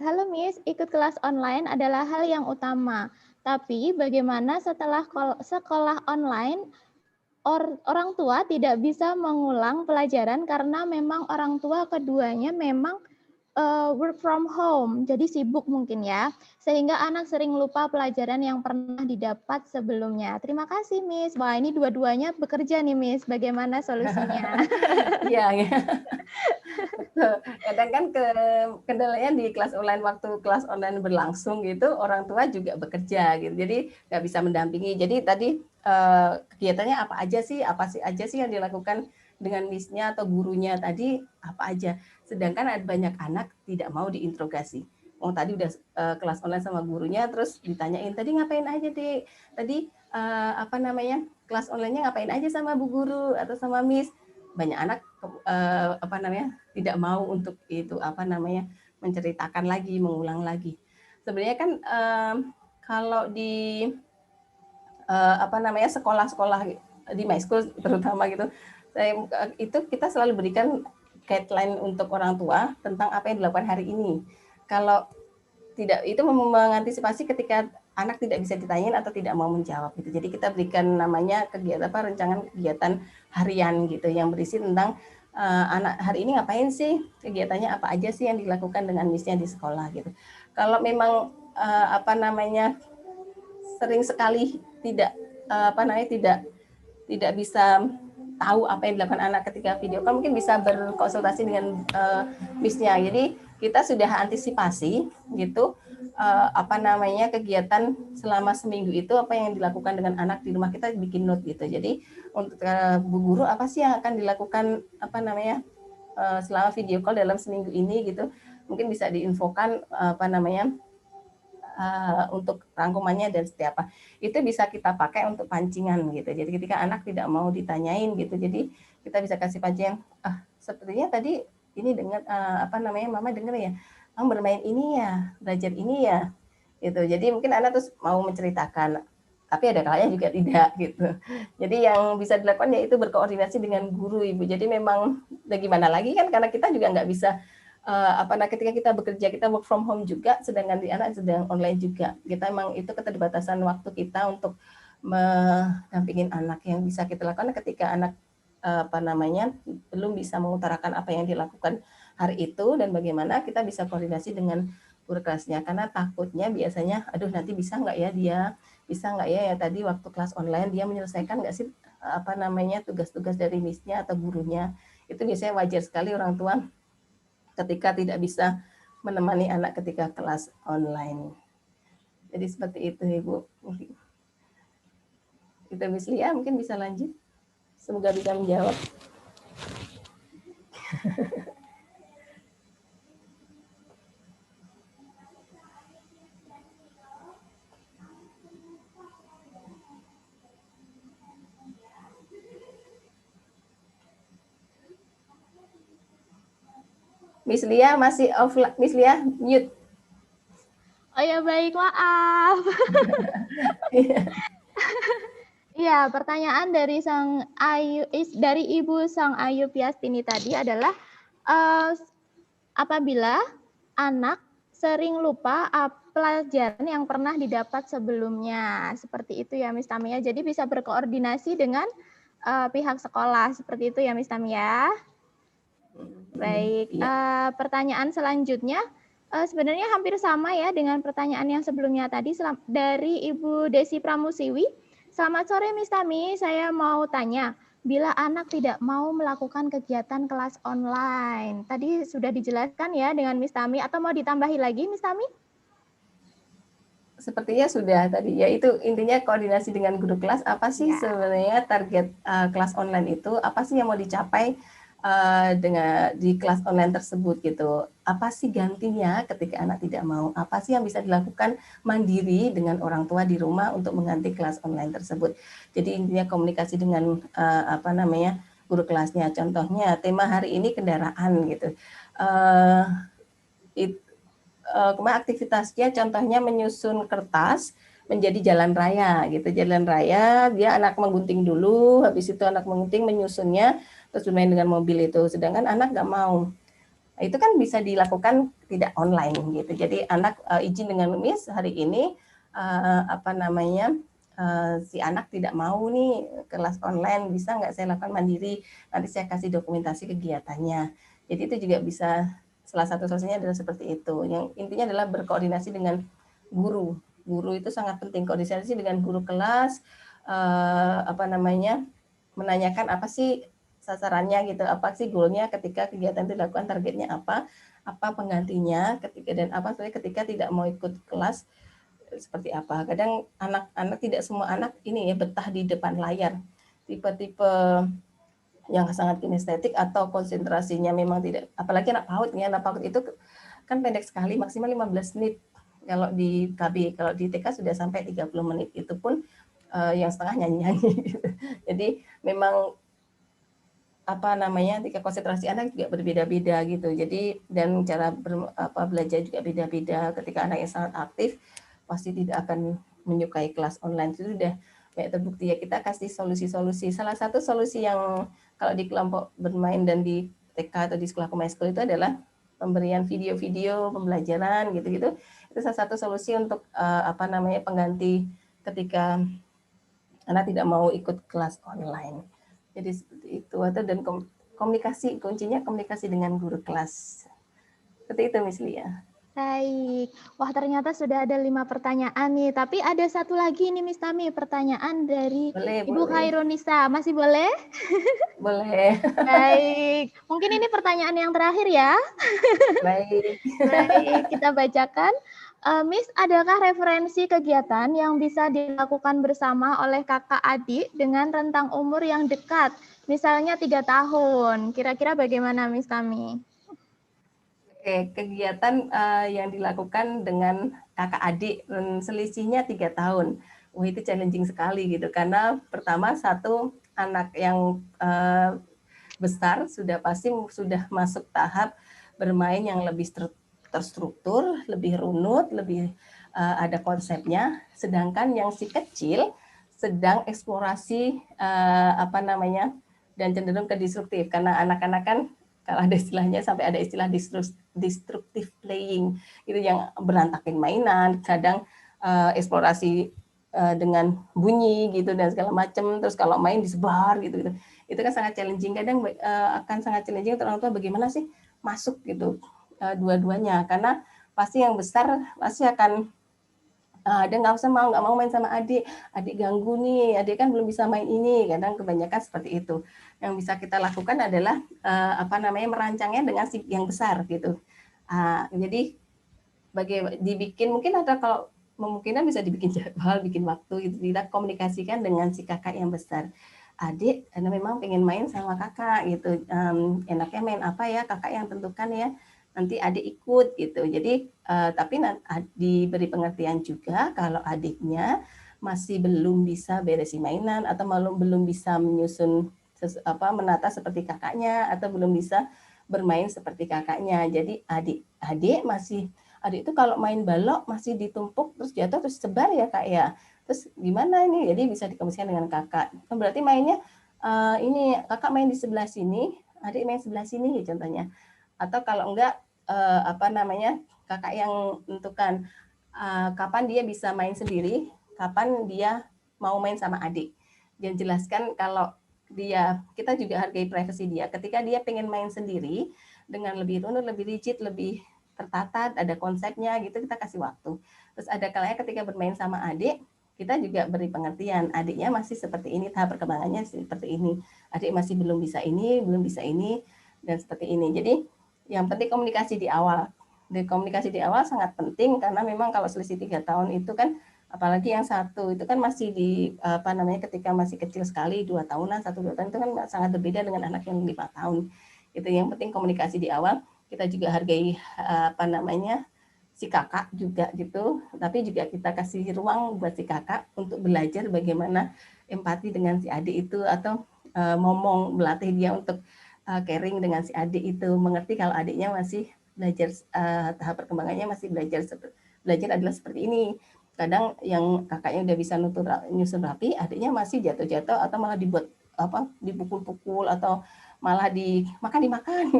Halo Miss, ikut kelas online adalah hal yang utama. Tapi bagaimana setelah sekolah online orang tua tidak bisa mengulang pelajaran karena memang orang tua keduanya memang work from home, jadi sibuk mungkin ya, sehingga anak sering lupa pelajaran yang pernah didapat sebelumnya. Terima kasih, Miss. Wah, ini dua-duanya bekerja nih, Miss. Bagaimana solusinya? Iya, kadang kan kendalanya di kelas online, waktu kelas online berlangsung gitu, orang tua juga bekerja gitu, jadi nggak bisa mendampingi. Jadi tadi kegiatannya apa aja sih yang dilakukan dengan Miss-nya atau gurunya tadi apa aja. Sedangkan ada banyak anak tidak mau diinterogasi. Tadi udah kelas online sama gurunya, terus ditanyain tadi ngapain aja Dek? Tadi apa namanya kelas online-nya ngapain aja sama Bu Guru atau sama Miss? Banyak anak apa namanya tidak mau untuk itu apa namanya menceritakan lagi, mengulang lagi. Sebenarnya kan kalau di apa namanya sekolah-sekolah di my school terutama gitu, itu kita selalu berikan guideline untuk orang tua tentang apa yang dilakukan hari ini. Kalau tidak, itu mengantisipasi ketika anak tidak bisa ditanyain atau tidak mau menjawab gitu. Jadi kita berikan namanya kegiatan rencangan kegiatan harian gitu yang berisi tentang anak hari ini ngapain sih, kegiatannya apa aja sih yang dilakukan dengan Miss-nya di sekolah gitu. Kalau memang sering sekali tidak bisa tahu apa yang dilakukan anak ketika video call, mungkin bisa berkonsultasi dengan Miss-nya. Jadi kita sudah antisipasi gitu kegiatan selama seminggu itu apa yang dilakukan dengan anak di rumah, kita bikin note gitu. Jadi untuk Bu Guru apa sih yang akan dilakukan selama video call dalam seminggu ini gitu. Mungkin bisa diinfokan untuk rangkumannya dan seperti apa. Itu bisa kita pakai untuk pancingan gitu. Jadi ketika anak tidak mau ditanyain gitu, jadi kita bisa kasih pancingan, sepertinya tadi ini dengar mama dengar ya, kamu bermain ini ya, belajar ini ya, gitu. Jadi mungkin anak terus mau menceritakan, tapi ada kalanya juga tidak gitu. Jadi yang bisa dilakukan yaitu berkoordinasi dengan guru, Ibu. Jadi memang bagaimana lagi kan, karena kita juga nggak bisa ketika kita bekerja, kita work from home juga, sedangkan di anak sedang online juga. Kita memang itu keterbatasan waktu kita untuk mendampingin anak. Yang bisa kita lakukan ketika anak belum bisa mengutarakan apa yang dilakukan hari itu dan bagaimana kita bisa koordinasi dengan guru kelasnya, karena takutnya biasanya nanti bisa nggak ya dia, bisa nggak ya tadi waktu kelas online dia menyelesaikan nggak sih tugas-tugas dari Miss-nya atau gurunya. Itu biasanya wajar sekali orang tua ketika tidak bisa menemani anak ketika kelas online. Jadi seperti itu, Ibu. Itu Miss Lia mungkin bisa lanjut. Semoga bisa menjawab. Miss Lia masih offline. Miss Lia mute. Oh ya baik, maaf. Iya, pertanyaan dari Ibu Sang Ayu Piastini tadi adalah apabila anak sering lupa pelajaran yang pernah didapat sebelumnya, seperti itu ya Miss Tamia. Jadi bisa berkoordinasi dengan pihak sekolah, seperti itu ya Miss Tamia. Baik, pertanyaan selanjutnya sebenarnya hampir sama ya dengan pertanyaan yang sebelumnya tadi dari Ibu Desi Pramusiwi. Selamat sore Miss Tami, saya mau tanya, bila anak tidak mau melakukan kegiatan kelas online, tadi sudah dijelaskan ya dengan Miss Tami, atau mau ditambahi lagi Miss Tami? Sepertinya sudah tadi, yaitu intinya koordinasi dengan guru kelas, apa sih sebenarnya target kelas online itu, apa sih yang mau dicapai dengan di kelas online tersebut gitu. Apa sih gantinya ketika anak tidak mau? Apa sih yang bisa dilakukan mandiri dengan orang tua di rumah untuk mengganti kelas online tersebut? Jadi intinya komunikasi dengan guru kelasnya. Contohnya tema hari ini kendaraan gitu. Kemarin aktivitasnya contohnya menyusun kertas menjadi jalan raya gitu. Jalan raya dia anak menggunting dulu, habis itu anak menggunting menyusunnya terus bermain dengan mobil itu. Sedangkan anak nggak mau. Itu kan bisa dilakukan tidak online gitu. Jadi anak izin dengan Miss hari ini si anak tidak mau nih kelas online, bisa nggak saya lakukan mandiri, nanti saya kasih dokumentasi kegiatannya. Jadi itu juga bisa, salah satu solusinya adalah seperti itu. Yang intinya adalah berkoordinasi dengan guru. Guru itu sangat penting, koordinasi dengan guru kelas, menanyakan apa sih sasarannya gitu, apa sih goalnya ketika kegiatan itu dilakukan, targetnya apa penggantinya ketika, dan apa ketika tidak mau ikut kelas seperti apa. Kadang anak-anak, tidak semua anak ini ya betah di depan layar. Tipe-tipe yang sangat kinestetik atau konsentrasinya memang tidak, apalagi anak PAUD ya, anak PAUD itu kan pendek sekali, maksimal 15 menit kalau di KB, kalau di TK sudah sampai 30 menit, itu pun yang setengah nyanyi-nyanyi gitu. Jadi memang tingkat konsentrasi anak juga berbeda-beda gitu. Jadi dan cara belajar juga beda-beda. Ketika anak yang sangat aktif pasti tidak akan menyukai kelas online. Itu sudah kayak terbukti ya. Kita kasih solusi-solusi. Salah satu solusi yang kalau di kelompok bermain dan di TK atau di sekolah school itu adalah pemberian video-video pembelajaran gitu-gitu. Itu salah satu solusi untuk pengganti ketika anak tidak mau ikut kelas online. Jadi seperti itu. Dan komunikasi, kuncinya komunikasi dengan guru kelas. Seperti itu, Miss Lia. Baik. Wah, ternyata sudah ada 5 pertanyaan nih. Tapi ada satu lagi nih, Miss Tami, pertanyaan dari Ibu Boleh. Khairunisa. Masih boleh? Boleh. Baik. Mungkin ini pertanyaan yang terakhir ya. Baik. Baik, kita bacakan. Miss, adakah referensi kegiatan yang bisa dilakukan bersama oleh kakak adik dengan rentang umur yang dekat? Misalnya 3 tahun. Kira-kira bagaimana, Miss Tami? Oke, kegiatan yang dilakukan dengan kakak adik selisihnya 3 tahun. Wah, itu challenging sekali gitu karena pertama satu anak yang besar sudah pasti sudah masuk tahap bermain yang lebih terstruktur, lebih runut, lebih ada konsepnya. Sedangkan yang si kecil sedang eksplorasi dan cenderung ke disruptif karena anak-anak kan kalau ada istilahnya sampai ada istilah destructive playing itu yang berantakin mainan, kadang eksplorasi dengan bunyi gitu dan segala macam, terus kalau main disebar gitu. Itu kan sangat challenging, kadang akan sangat challenging untuk orang tua bagaimana sih masuk gitu dua-duanya, karena pasti yang besar pasti akan dia nggak mau main sama adik ganggu nih, adik kan belum bisa main ini, kadang kebanyakan seperti itu. Yang bisa kita lakukan adalah merancangnya dengan si yang besar gitu. Jadi dibikin, mungkin ada kalau memungkinkan bisa dibikin jadwal, bikin waktu gitu, kita komunikasikan dengan si kakak yang besar. Adik, karena memang pengen main sama kakak gitu, enaknya main apa ya, kakak yang tentukan ya, nanti adik ikut gitu. Jadi tapi diberi pengertian juga kalau adiknya masih belum bisa beresin mainan atau belum bisa menyusun menata seperti kakaknya atau belum bisa bermain seperti kakaknya. Jadi adik itu kalau main balok masih ditumpuk terus jatuh terus sebar ya kak ya. Terus gimana ini? Jadi bisa dikomunikasikan dengan kakak. Berarti mainnya ini kakak main di sebelah sini, adik main sebelah sini contohnya. Atau kalau enggak kakak yang menentukan kapan dia bisa main sendiri, kapan dia mau main sama adik. Dan jelaskan kalau kita juga hargai privasi dia. Ketika dia pengen main sendiri dengan lebih runut, lebih rigid, lebih tertata, ada konsepnya gitu, kita kasih waktu. Terus ada kalanya ketika bermain sama adik, kita juga beri pengertian, adiknya masih seperti ini, tahap perkembangannya seperti ini, adik masih belum bisa ini, dan seperti ini. Jadi yang penting komunikasi di awal. Komunikasi di awal sangat penting karena memang kalau selisih 3 tahun itu kan, apalagi yang satu itu kan masih ketika masih kecil sekali, 2 tahunan, 1-2 tahun itu kan sangat berbeda dengan anak yang 5 tahun. Itu yang penting komunikasi di awal. Kita juga hargai si kakak juga gitu, tapi juga kita kasih ruang buat si kakak untuk belajar bagaimana empati dengan si adik itu, atau melatih dia untuk caring dengan si adik itu, mengerti kalau adiknya masih belajar, tahap perkembangannya masih belajar adalah seperti ini. Kadang yang kakaknya udah bisa nyusun rapi, adiknya masih jatuh-jatuh atau malah dipukul-pukul atau malah dimakan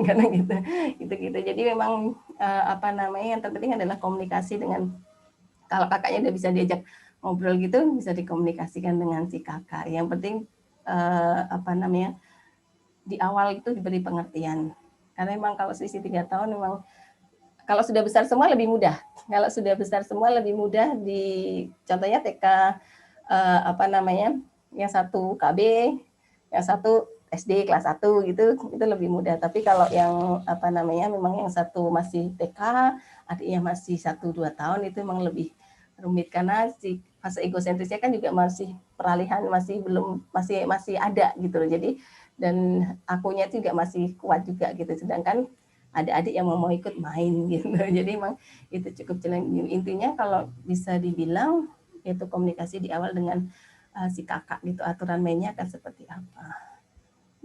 karena gitu. Jadi memang yang terpenting adalah komunikasi dengan, kalau kakaknya udah bisa diajak ngobrol gitu, bisa dikomunikasikan dengan si kakak. Yang penting di awal itu diberi pengertian. Karena memang kalau selisih 3 tahun memang kalau sudah besar semua lebih mudah. Kalau sudah besar semua lebih mudah, contohnya TK yang satu KB, yang satu SD kelas 1 gitu, itu lebih mudah. Tapi kalau yang memang yang satu masih TK, adiknya masih 1-2 tahun, itu memang lebih rumit karena si fase egosentrisnya kan juga masih peralihan, masih ada gitu loh. Jadi dan akunya juga masih kuat juga gitu. Sedangkan adik-adik yang mau ikut main gitu. Jadi emang itu cukup challenging. Intinya kalau bisa dibilang itu komunikasi di awal dengan si kakak gitu, aturan mainnya akan seperti apa.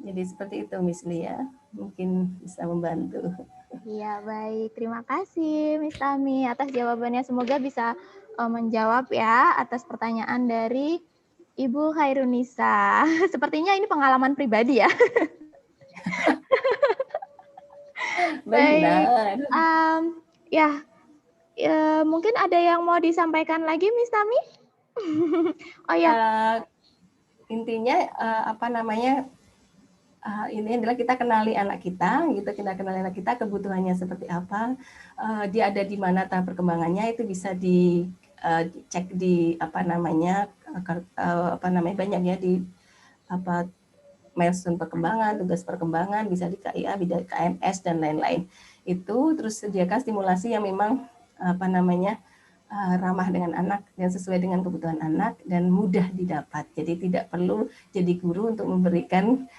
Jadi seperti itu Miss Lia, mungkin bisa membantu. Iya, baik. Terima kasih Miss Tami atas jawabannya. Semoga bisa menjawab ya atas pertanyaan dari Ibu Khairunisa. Sepertinya ini pengalaman pribadi ya. Baik. Benar. Ya, mungkin ada yang mau disampaikan lagi, Miss Tami? Oh ya. Intinya ini adalah kita kenali anak kita, gitu. Kita kenali anak kita kebutuhannya seperti apa, dia ada di mana tahap perkembangannya, itu bisa dicek di banyak ya di milestone perkembangan, tugas perkembangan, bisa di KIA, di KMS dan lain-lain. Itu terus sediakan stimulasi yang memang ramah dengan anak dan sesuai dengan kebutuhan anak dan mudah didapat. Jadi tidak perlu jadi guru untuk memberikan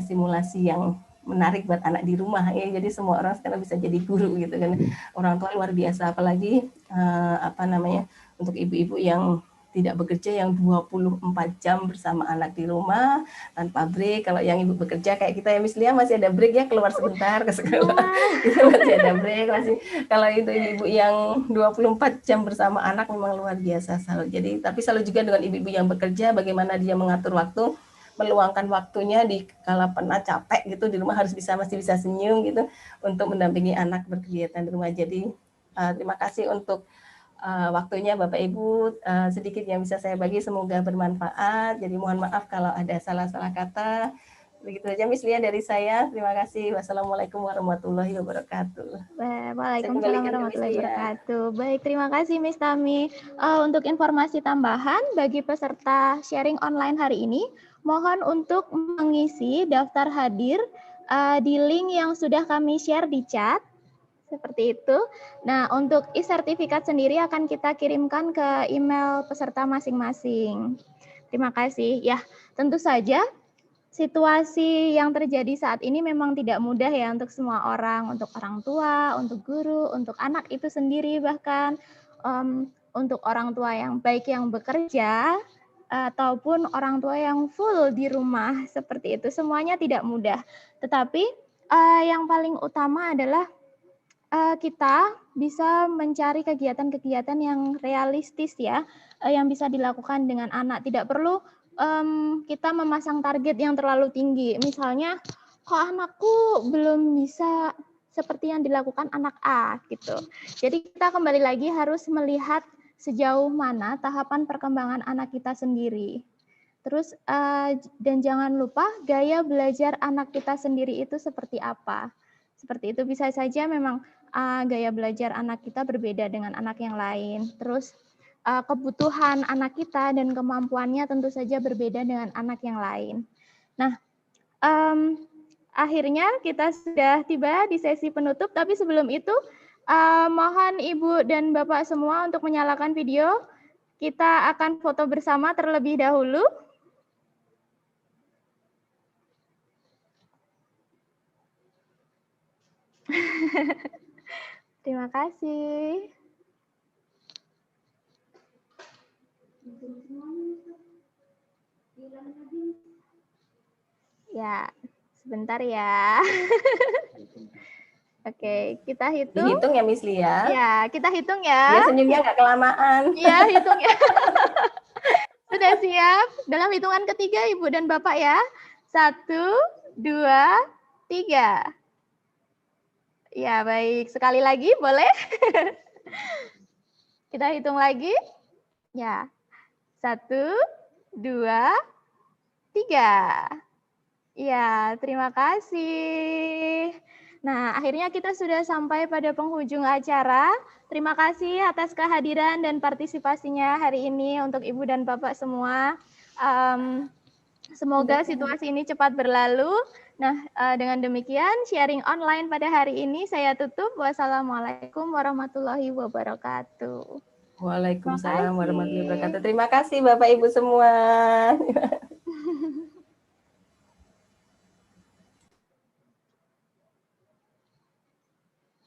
simulasi yang menarik buat anak di rumah ya. Jadi semua orang sekarang bisa jadi guru gitu kan. Orang tua luar biasa, apalagi untuk ibu-ibu yang tidak bekerja, yang 24 jam bersama anak di rumah tanpa break. Kalau yang ibu bekerja kayak kita ya Miss Lia masih ada break ya, keluar sebentar ke sekolah. Itu masih ada break masih. Kalau itu ibu yang 24 jam bersama anak memang luar biasa selalu. Jadi tapi selalu juga dengan ibu-ibu yang bekerja, bagaimana dia mengatur waktu, meluangkan waktunya di kala pernah capek gitu di rumah, masih bisa senyum gitu untuk mendampingi anak berkegiatan di rumah. Jadi terima kasih untuk waktunya Bapak Ibu, sedikit yang bisa saya bagi, semoga bermanfaat. Jadi mohon maaf kalau ada salah-salah kata. Begitu saja Miss Lia dari saya. Terima kasih. Wassalamualaikum warahmatullahi wabarakatuh. Waalaikumsalam warahmatullahi wabarakatuh. Baik, terima kasih Miss Tami. Untuk informasi tambahan bagi peserta sharing online hari ini, mohon untuk mengisi daftar hadir di link yang sudah kami share di chat. Seperti itu. Nah, untuk e-sertifikat sendiri akan kita kirimkan ke email peserta masing-masing. Terima kasih. Ya, tentu saja situasi yang terjadi saat ini memang tidak mudah ya untuk semua orang, untuk orang tua, untuk guru, untuk anak itu sendiri, bahkan untuk orang tua yang baik yang bekerja ataupun orang tua yang full di rumah, seperti itu. Semuanya tidak mudah. Tetapi yang paling utama adalah kita bisa mencari kegiatan-kegiatan yang realistis ya, yang bisa dilakukan dengan anak. Tidak perlu kita memasang target yang terlalu tinggi. Misalnya, kok anakku belum bisa seperti yang dilakukan anak A gitu. Jadi kita kembali lagi harus melihat sejauh mana tahapan perkembangan anak kita sendiri. Terus dan jangan lupa gaya belajar anak kita sendiri itu seperti apa. Seperti itu, bisa saja memang gaya belajar anak kita berbeda dengan anak yang lain. Terus kebutuhan anak kita dan kemampuannya tentu saja berbeda dengan anak yang lain. Nah, akhirnya kita sudah tiba di sesi penutup, tapi sebelum itu mohon Ibu dan Bapak semua untuk menyalakan video. Kita akan foto bersama terlebih dahulu. Terima kasih. Ya, sebentar ya. Oke, kita hitung. Dihitung ya Miss Lia. Ya, kita hitung ya. Ya, senyumnya nggak kelamaan. Iya, hitung ya. Sudah siap? Dalam hitungan ketiga Ibu dan Bapak ya. 1, 2, 3. Ya, baik. Sekali lagi boleh? Kita hitung lagi. Ya. 1, 2, 3. Ya, terima kasih. Nah, akhirnya kita sudah sampai pada penghujung acara. Terima kasih atas kehadiran dan partisipasinya hari ini untuk Ibu dan Bapak semua. Semoga situasi ini cepat berlalu. Nah, dengan demikian sharing online pada hari ini saya tutup. Wassalamualaikum warahmatullahi wabarakatuh. Waalaikumsalam warahmatullahi wabarakatuh. Terima kasih Bapak Ibu semua.